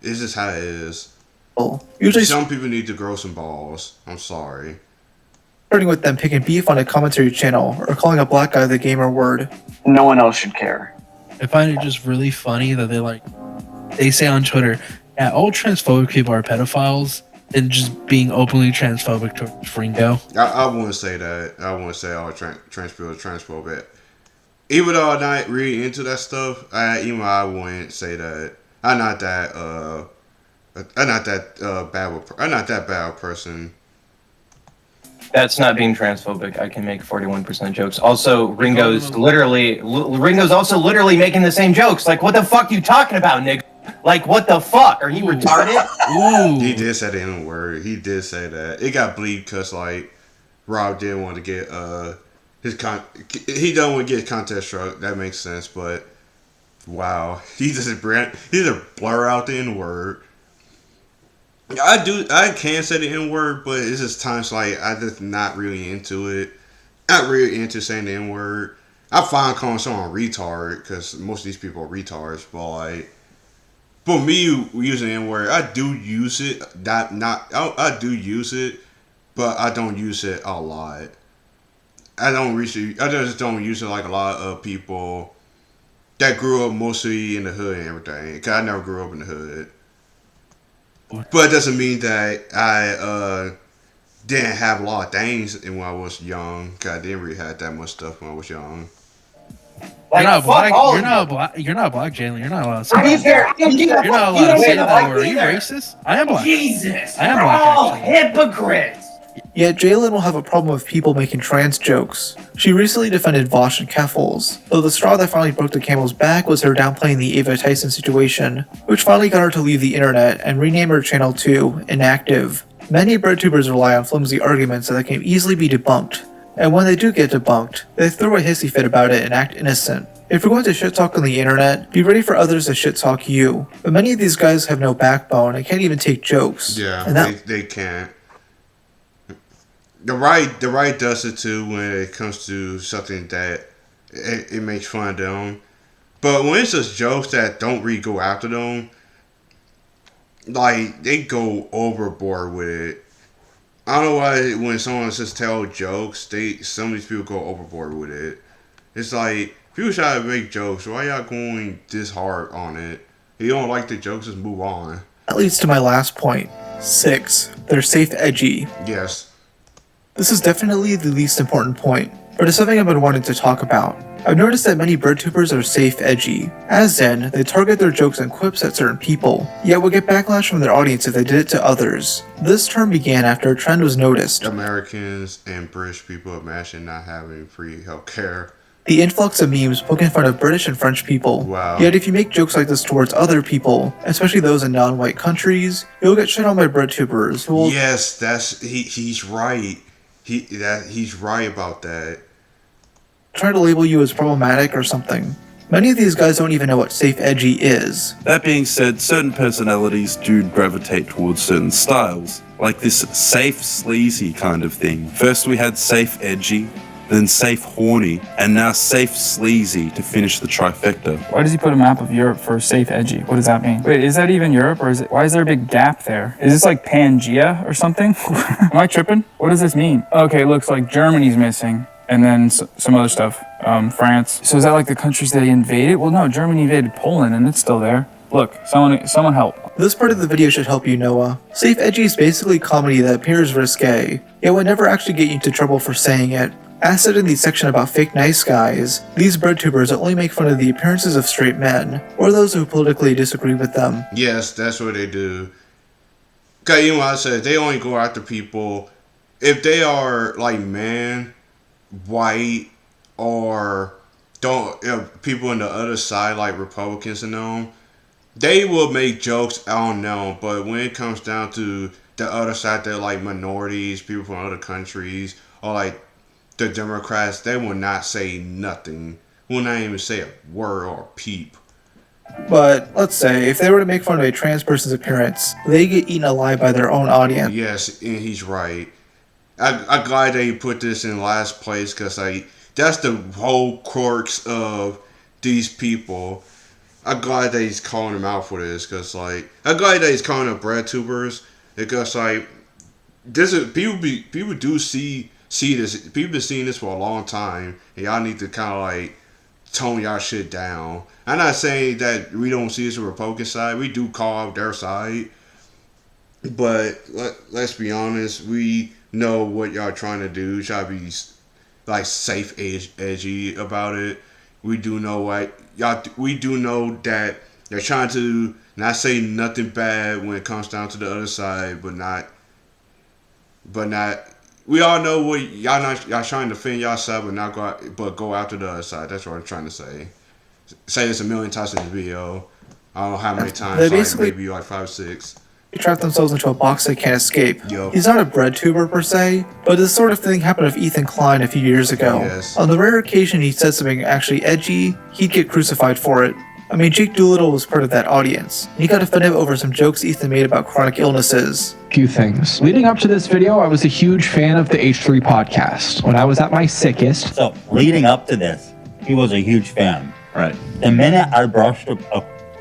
It's just how it is. Usually some people need to grow some balls. I'm sorry. Starting with them picking beef on a commentary channel or calling a black guy the gamer word. No one else should care. I find it just really funny that they say on Twitter, yeah, all transphobic people are pedophiles, and just being openly transphobic towards Ringo. I wouldn't say that. I wouldn't say all trans people are transphobic. Even though I'm not really into that stuff, even I wouldn't say that. I'm not that bad a person. That's not being transphobic. I can make 41% jokes. Also, Ringo's also literally making the same jokes. Like, what the fuck you talking about, nigga? Like, what the fuck? Are you retarded? Ooh. He did say the N word. He did say that. It got bleed because like Rob didn't want to get he don't want to get contest struck. That makes sense. But wow, he just blur out the N word. I can say the N word, but it's just times like I just not really into it. Not really into saying the N word. I find calling someone retard because most of these people are retards. But like, for me using the N word, I do use it. I do use it, but I don't use it a lot. I just don't use it like a lot of people that grew up mostly in the hood and everything. Cause I never grew up in the hood. But it doesn't mean that I didn't have a lot of things when I was young. Cause I didn't really have that much stuff when I was young. You're not black. You're not black, Jalen. You're not allowed to say that. You're not allowed to say that. Are you racist? I am black. Jesus. I am black. All hypocrites. Yet Jalen will have a problem with people making trans jokes. She recently defended Vosh and Keffels, though the straw that finally broke the camel's back was her downplaying the Ava Tyson situation, which finally got her to leave the internet and rename her channel to Inactive. Many BreadTubers rely on flimsy arguments that can easily be debunked, and when they do get debunked, they throw a hissy fit about it and act innocent. If you're going to shit talk on the internet, be ready for others to shit talk you. But many of these guys have no backbone and can't even take jokes. Yeah, they can't. The right does it too when it comes to something that it makes fun of them. But when it's just jokes that don't really go after them, like they go overboard with it. I don't know why when someone just tell jokes, some of these people go overboard with it. It's like people try to make jokes. Why y'all going this hard on it? If you don't like the jokes, just move on. That leads to my last point. 6. They're safe edgy. Yes. This is definitely the least important point, but it's something I've been wanting to talk about. I've noticed that many BreadTubers are safe edgy, as in, they target their jokes and quips at certain people, yet would get backlash from their audience if they did it to others. This term began after a trend was noticed. Americans and British people imagine not having free healthcare. The influx of memes poking fun of British and French people. Wow. Yet if you make jokes like this towards other people, especially those in non-white countries, you'll get shit on by BreadTubers who will— Yes, he's right. He's right about that. Try to label you as problematic or something. Many of these guys don't even know what safe edgy is. That being said, certain personalities do gravitate towards certain styles, like this safe sleazy kind of thing. First we had safe edgy, then safe horny, and now safe sleazy to finish the trifecta. Why does he put a map of Europe for safe edgy? What does that mean? Wait, is that even Europe, or why is there a big gap there? Is this like Pangea or something? Am I tripping? What does this mean? Okay, it looks like Germany's missing, and then some other stuff. France. So is that like the countries they invaded? Well, no, Germany invaded Poland, and it's still there. Look, someone help. This part of the video should help you, Noah. Safe edgy is basically comedy that appears risque, yet would never actually get you into trouble for saying it. As said in the section about fake nice guys, these BreadTubers only make fun of the appearances of straight men, or those who politically disagree with them. Yes, that's what they do. Cause you know what I said, they only go after people if they are like man, white, or people on the other side like Republicans and them. They will make jokes on them, but when it comes down to the other side, they're like minorities, people from other countries, or like the Democrats, they will not say nothing. Will not even say a word or a peep. But let's say if they were to make fun of a trans person's appearance, they get eaten alive by their own audience. Yes, and he's right. I'm glad that he put this in last place because that's the whole crux of these people. I'm glad that he's calling him out for this, because like I'm glad that he's calling up BreadTubers, because like this is people do see this. People been seeing this for a long time, and y'all need to kind of like tone y'all shit down. I'm not saying that we don't see this on the Republican side. We do call out their side, but let's be honest. We know what y'all trying to do. Try to be like safe, edgy about it. We do know what y'all. We do know that they're trying to not say nothing bad when it comes down to the other side, but not. We all know what y'all trying to defend y'all side, but go after the other side. That's what I'm trying to say. Say this a million times in the video. I don't know how many times. They Like basically maybe like 5, 6. trap themselves into a box they can't escape. Yup. He's not a BreadTuber per se, but this sort of thing happened with Ethan Klein a few years ago. Yes. On the rare occasion he said something actually edgy, he'd get crucified for it. I mean, Jake Doolittle was part of that audience. He got offended over some jokes Ethan made about chronic illnesses. Few things. Leading up to this video, I was a huge fan of the H3 podcast. When I was at my sickest. So, leading up to this, he was a huge fan. Right. The minute I brushed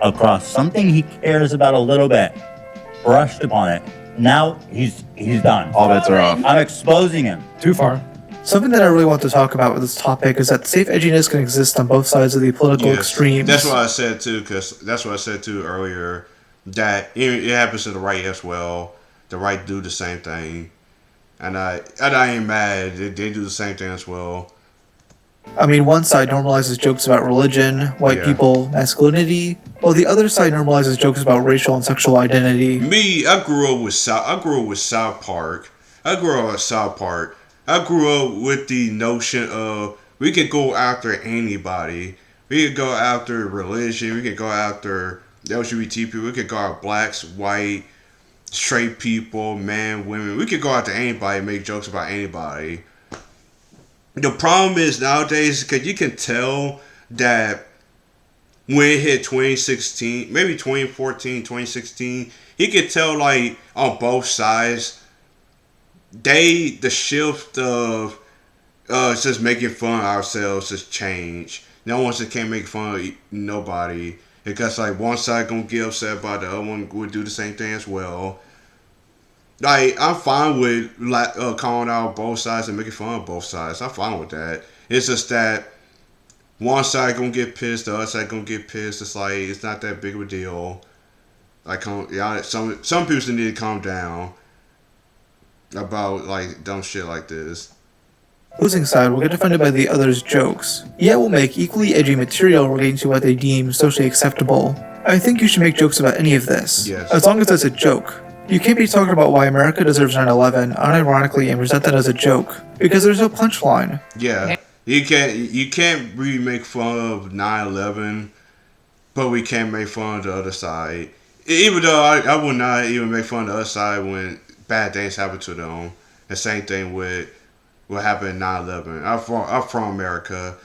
across something he cares about a little bit, brushed upon it, now he's done. All bets are off. I'm exposing him. Too far. Something that I really want to talk about with this topic is that safe edginess can exist on both sides of the political extremes. That's what I said too, because that's what I said too earlier. That it happens to the right as well. The right do the same thing, and I ain't mad. They do the same thing as well. I mean, one side normalizes jokes about religion, white Yeah. people, masculinity, while the other side normalizes jokes about racial and sexual identity. Me, I grew up with South Park. I grew up with the notion of we could go after anybody. We could go after religion. We could go after LGBT people. We could go after blacks, white, straight people, men, women. We could go after anybody and make jokes about anybody. The problem is nowadays, because you can tell that when it hit 2016, maybe 2014, 2016, you could tell like on both sides, the shift of just making fun of ourselves just changed. No one just can't make fun of nobody, because like one side gonna get upset about the other one would do the same thing as well. Like I'm fine with calling out both sides and making fun of both sides. I'm fine with that. It's just that one side gonna get pissed, the other side gonna get pissed. It's like it's not that big of a deal. Like some people need to calm down about like dumb shit like this. Losing side will get offended by the other's jokes, yet will make equally edgy material relating to what they deem socially acceptable. I think you should make jokes about any of this, Yes. as long as it's a joke. You can't be talking about why America deserves 9/11 unironically and present that as a joke, because there's no punchline. Yeah, you can't really make fun of 9/11, but we can't make fun of the other side. Even though I would not even make fun of the other side when bad things happen to them. The same thing with what happened in 9/11. I'm from America.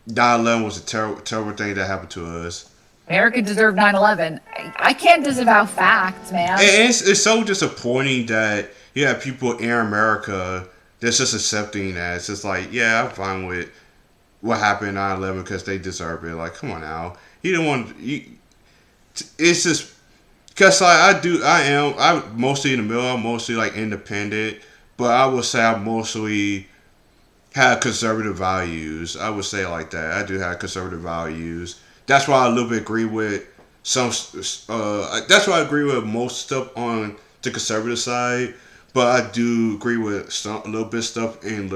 9/11 was a terrible thing that happened to us. America deserved 9/11. I can't disavow facts, man. And it's so disappointing that you have people in America that's just accepting that. It's just like, yeah, I'm fine with what happened in 9/11 because they deserve it. Like, come on now. You don't want... It's just... Because like, I'm mostly in the middle. I'm mostly like independent. But I would say I mostly have conservative values. I would say it like that. I do have conservative values. That's why I a little bit agree with some. That's why I agree with most stuff on the conservative side, but I do agree with a little bit stuff in the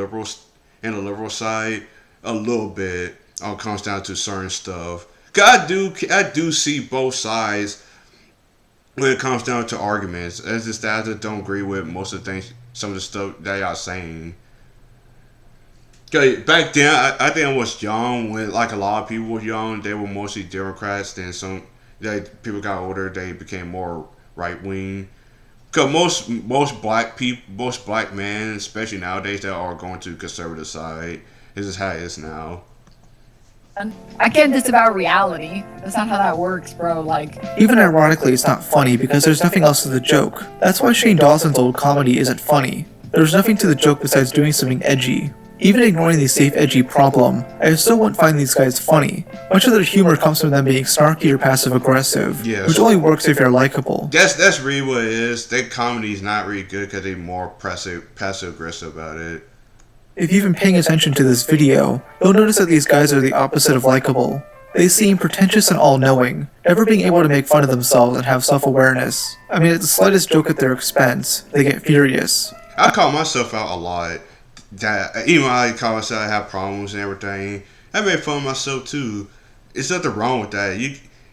liberal side a little bit. It comes down to certain stuff. 'Cause I do see both sides when it comes down to arguments. It's just that I just don't agree with most of the things, some of the stuff that y'all saying. Back then, I think I was young when like a lot of people were young. They were mostly Democrats. Then people got older. They became more right wing. Cause most black men, especially nowadays, that are going to the conservative side. This is how it is now. I can't disavow reality. That's not how that works, bro. Like, Even ironically, it's not funny because there's nothing else to the joke. That's why Shane Dawson's old comedy isn't funny. There's nothing to the joke besides doing something edgy. Even ignoring the safe edgy problem, I still won't find these guys funny. Much of their humor comes from them being snarky or passive aggressive, Yes. which only works if you're likable. That's really what it is. Their comedy's not really good because they're more passive aggressive about it. If you've been paying attention to this video, you'll notice that these guys are the opposite of likable. They seem pretentious and all-knowing, never being able to make fun of themselves and have self-awareness. I mean, at the slightest joke at their expense, they get furious. I call myself out a lot. That even I call myself I have problems and everything. I make fun of myself too. There's nothing wrong with that.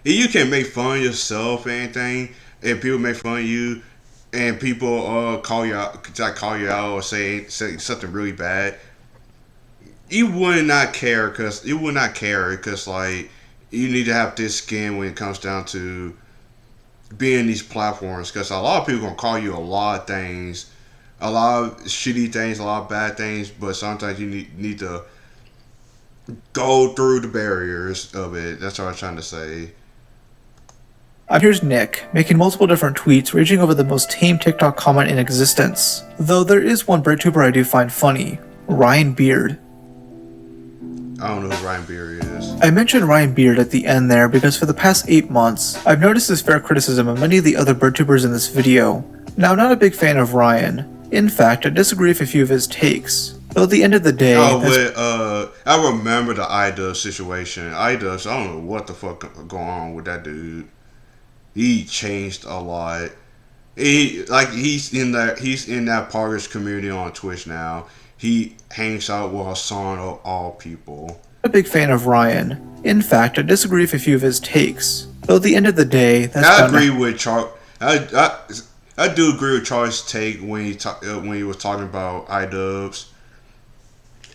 You can make fun of yourself and anything, and people make fun of you, and people call you out or say something really bad. You would not care because like you need to have this skin when it comes down to being these platforms, because a lot of people gonna call you a lot of things, a lot of shitty things, a lot of bad things, but sometimes you need to go through the barriers of it. That's what I'm trying to say. Here's Nick, making multiple different tweets, raging over the most tame TikTok comment in existence. Though there is one BreadTuber I do find funny, Ryan Beard. I don't know who Ryan Beard is. I mentioned Ryan Beard at the end there because for the past 8 months, I've noticed this fair criticism of many of the other BreadTubers in this video. Now, I'm not a big fan of Ryan. In fact, I disagree with a few of his takes. Though at the end of the day... I remember the iDub situation. iDubs, I don't know what the fuck going on with that dude. He changed a lot. He's in that Parkers community on Twitch now. He hangs out with Hassan of all people. I'm a big fan of Ryan. In fact, I disagree with a few of his takes. Though at the end of the day, I agree with Char. I do agree with Charles' take when he was talking about iDubbbz.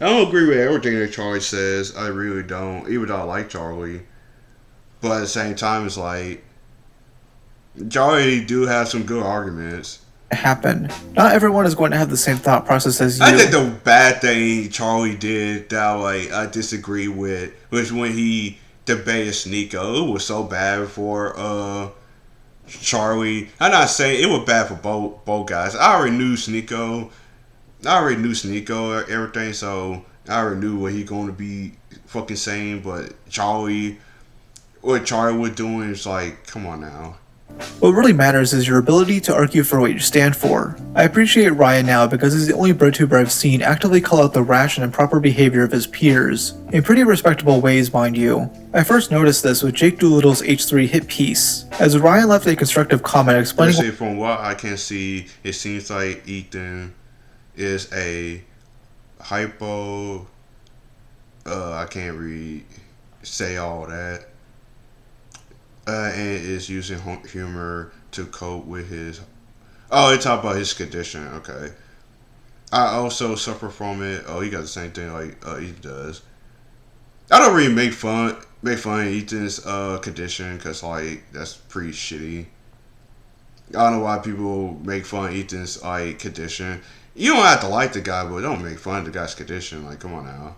I don't agree with everything that Charlie says. I really don't, even though I like Charlie. But at the same time, it's like Charlie do have some good arguments. Happen. Not everyone is going to have the same thought process as you. I think the bad thing Charlie did that I disagree with was when he debated Sneeko. It was so bad for Charlie. I'm not saying it was bad for both guys. I already knew Sneeko everything, so I already knew what he going to be fucking saying. But what Charlie was doing is like, come on now. What really matters is your ability to argue for what you stand for. I appreciate Ryan now because he's the only BreadTuber I've seen actively call out the rash and improper behavior of his peers, in pretty respectable ways, mind you. I first noticed this with Jake Doolittle's H3 hit piece, as Ryan left a constructive comment explaining. From what I can see, it seems like Ethan is a hypo. I can't really say all that. And is using humor to cope with his... Oh, they talk about his condition. Okay. I also suffer from it. Oh, he got the same thing like Ethan does. I don't really make fun of Ethan's condition because like that's pretty shitty. I don't know why people make fun of Ethan's like condition. You don't have to like the guy, but don't make fun of the guy's condition. Like, come on now.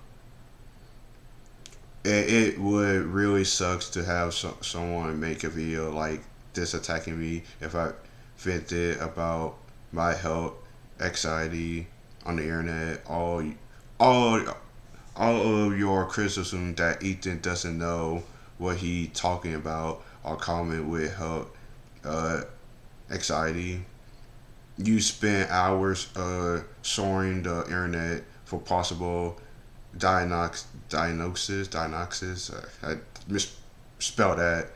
It would really sucks to have someone make a video like this attacking me if I vented about my health, anxiety on the internet, all of your criticism that Ethan doesn't know what he talking about or comment with health, anxiety. You spend hours soaring the internet for possible diagnosis. I misspelled that,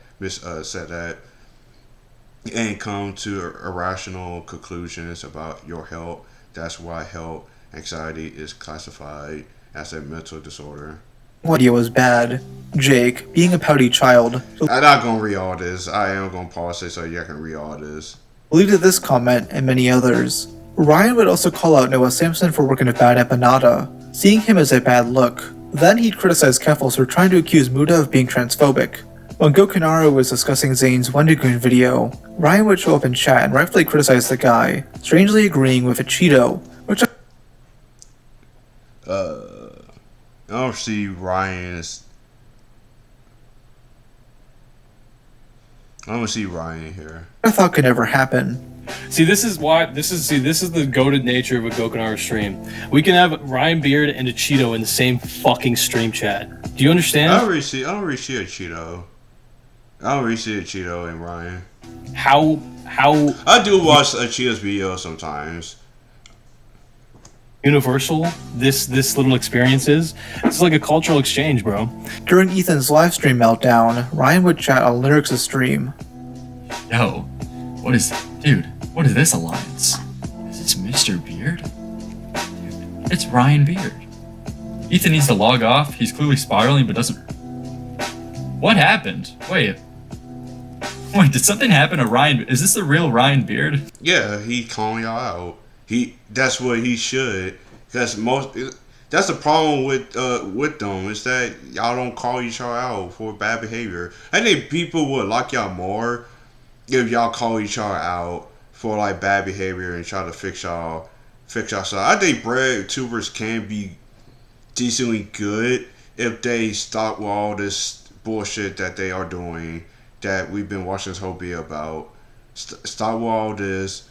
said that, and come to irrational conclusions about your health. That's why health anxiety is classified as a mental disorder. Audio was bad. Jake, being a pouty child. I'm not gonna read all this. I am gonna pause it so you can read all this. Lead to this comment and many others. Ryan would also call out Noah Samson for working a bad empanada, seeing him as a bad look. Then he'd criticize Keffels for trying to accuse Muda of being transphobic. When Gokunaru was discussing Zane's Wendigoon video, Ryan would show up in chat and rightfully criticize the guy, strangely agreeing with a Cheeto, which I don't see Ryan's... I don't see Ryan here. I thought could never happen. See, this is the goated nature of a Gokunaru stream. We can have Ryan Beard and a Cheeto in the same fucking stream chat. Do you understand? I don't really see a Cheeto. I don't really see a Cheeto in Ryan. How? I do watch a Cheeto's video sometimes. Universal this little experience is. It's like a cultural exchange, bro. During Ethan's live stream meltdown, Ryan would chat on Lyric's stream. Yo, what is this alliance? Is this Mr. Beard? Dude, it's Ryan Beard. Ethan needs to log off. He's clearly spiraling, but doesn't. What happened? Wait, did something happen to Ryan? Is this the real Ryan Beard? Yeah, he calling y'all out. That's what he should. That's the problem with them is that y'all don't call each other out for bad behavior. I think people would like y'all more if y'all call each other out for like bad behavior and try to fix y'all stuff. I think BreadTubers can be decently good if they stop with all this bullshit that they are doing that we've been watching this whole video about. Stop with all this.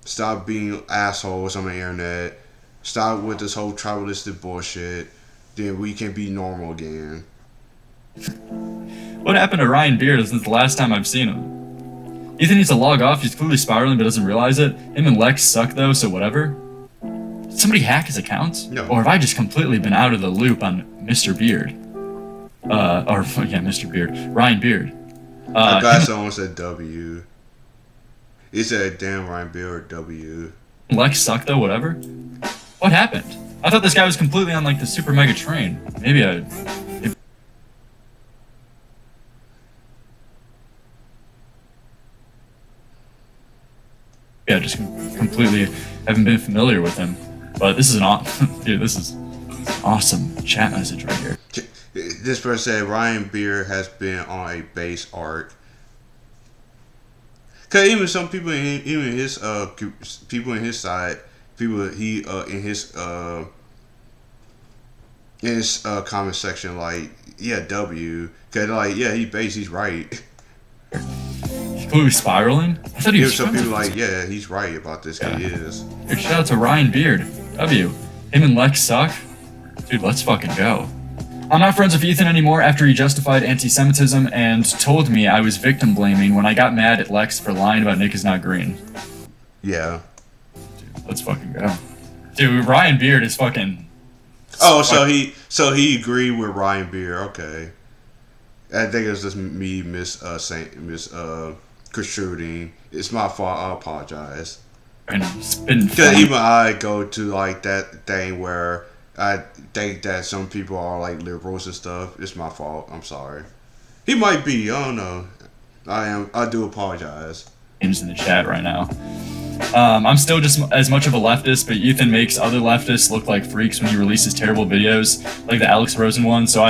Stop being assholes on the internet. Stop with this whole tribalistic bullshit. Then we can be normal again. What happened to Ryan Beard since the last time I've seen him? Ethan needs to log off. He's clearly spiraling but doesn't realize it. Him and Lex suck though, so whatever. Did somebody hack his accounts? No. Or have I just completely been out of the loop on Mr. Beard? Mr. Beard. Ryan Beard. I got someone said W. He said, damn, Ryan Beard, W. Lex sucked though, whatever. What happened? I thought this guy was completely on like the super mega train. Maybe just completely haven't been familiar with him. But this is this is an awesome chat message right here. This person said Ryan Beard has been on a base arc. Cause even some people even his people in his side, people in his comment section like W. Cause like he's right. He's clearly spiraling. I thought he was. Some people like he's right about this. Yeah. He is. Dude, shout out to Ryan Beard. W. Him and Lex suck. Dude, let's fucking go. I'm not friends with Ethan anymore after he justified anti-Semitism and told me I was victim blaming when I got mad at Lex for lying about Nick is not green. Yeah. Dude, let's fucking go. Dude, Ryan Beard is fucking. Oh, so he agreed with Ryan Beard. Okay. I think it was just me misconstruing. It's my fault. I apologize. And it's been because even I go to like that thing where I think that some people are like liberals and stuff. It's my fault. I'm sorry. He might be. I don't know. I do apologize. Games in the chat right now. I'm still just as much of a leftist, but Ethan makes other leftists look like freaks when he releases terrible videos, like the Alex Rosen one. So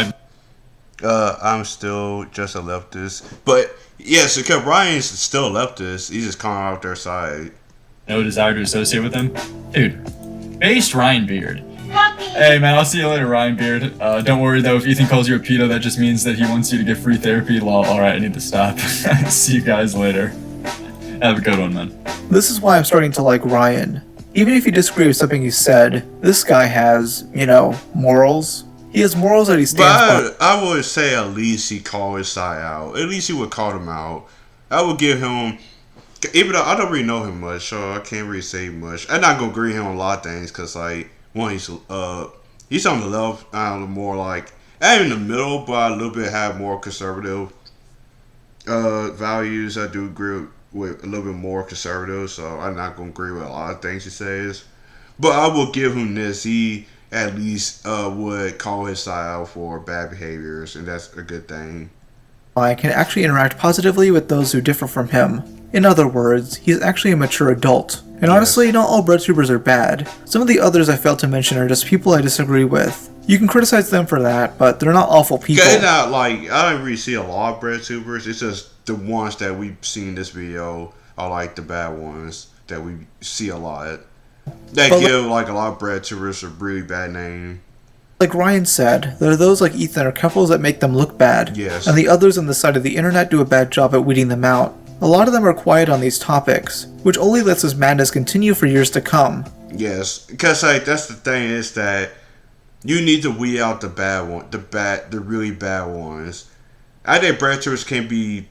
I'm still just a leftist, but yes, because Ryan's still a leftist. He's just calling out their side. No desire to associate with him, dude. Based Ryan Beard. Hey man, I'll see you later, Ryan Beard. Don't worry though, if Ethan calls you a pedo, that just means that he wants you to get free therapy. Lol. Alright, I need to stop. See you guys later. Have a good one, man. This is why I'm starting to like Ryan. Even if you disagree with something he said, this guy has, morals. He has morals that he stands by. I would say at least he called his side out. At least he would call him out. I would give him, even though I don't really know him much, so I can't really say much. I'm not gonna agree with him on a lot of things, cause like he's on the left, more like I'm in the middle, but a little bit have more conservative values. I do agree with a little bit more conservative, so I'm not gonna agree with a lot of things he says. But I will give him this. He at least would call his side out for bad behaviors, and that's a good thing. I can actually interact positively with those who differ from him. In other words, he's actually a mature adult. And honestly, not all BreadTubers are bad. Some of the others I failed to mention are just people I disagree with. You can criticize them for that, but they're not awful people. It's not like, I don't really see a lot of BreadTubers. It's just the ones that we've seen in this video are like the bad ones that we see a lot. That give like a lot of BreadTubers a really bad name. Like Ryan said, there are those like Ethan or couples that make them look bad. Yes. And the others on the side of the internet do a bad job at weeding them out. A lot of them are quiet on these topics, which only lets this madness continue for years to come. Yes, because like that's the thing is that you need to weed out the bad one, the really bad ones. I think BreadTubers can be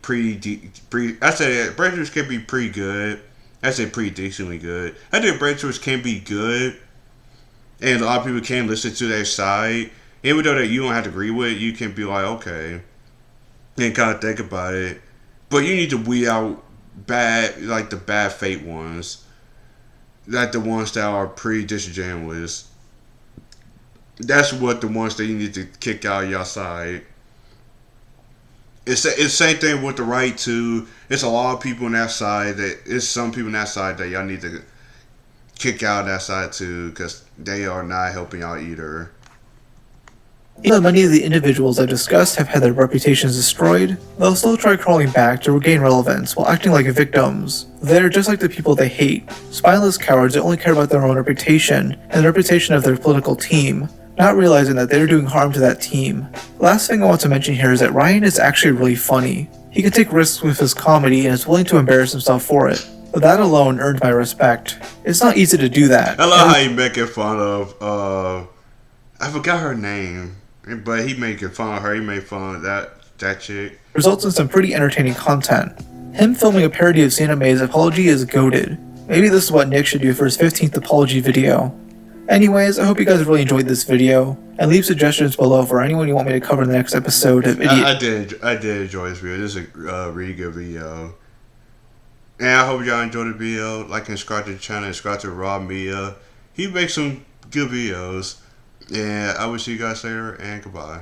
I say BreadTubers can be pretty good. I say pretty decently good. I think BreadTubers can be good, and a lot of people can listen to their side. Even though that you don't have to agree with it, you can be like, okay, and kind of think about it. But you need to weed out like the bad fake ones, like the ones that are pretty disingenuous. That's what the ones that you need to kick out of your side. It's the same thing with the right too. It's a lot of people on that side it's some people on that side that y'all need to kick out of that side too, because they are not helping out either. Even though many of the individuals I discussed have had their reputations destroyed, they'll still try crawling back to regain relevance while acting like victims. They're just like the people they hate, spineless cowards that only care about their own reputation and the reputation of their political team, not realizing that they're doing harm to that team. Last thing I want to mention here is that Ryan is actually really funny. He can take risks with his comedy and is willing to embarrass himself for it. But that alone earned my respect. It's not easy to do that. I love how you making fun of I forgot her name, but he making fun of her. He made fun of that chick. Results in some pretty entertaining content. Him filming a parody of Santa May's apology is goated. Maybe this is what Nick should do for his 15th apology video. Anyways, I hope you guys really enjoyed this video, and leave suggestions below for anyone you want me to cover in the next episode of Idiot. I did enjoy this video. This is a really good video. And I hope y'all enjoyed the video. Like and subscribe to the channel and subscribe to Rob Mia. He makes some good videos. And I will see you guys later, and goodbye.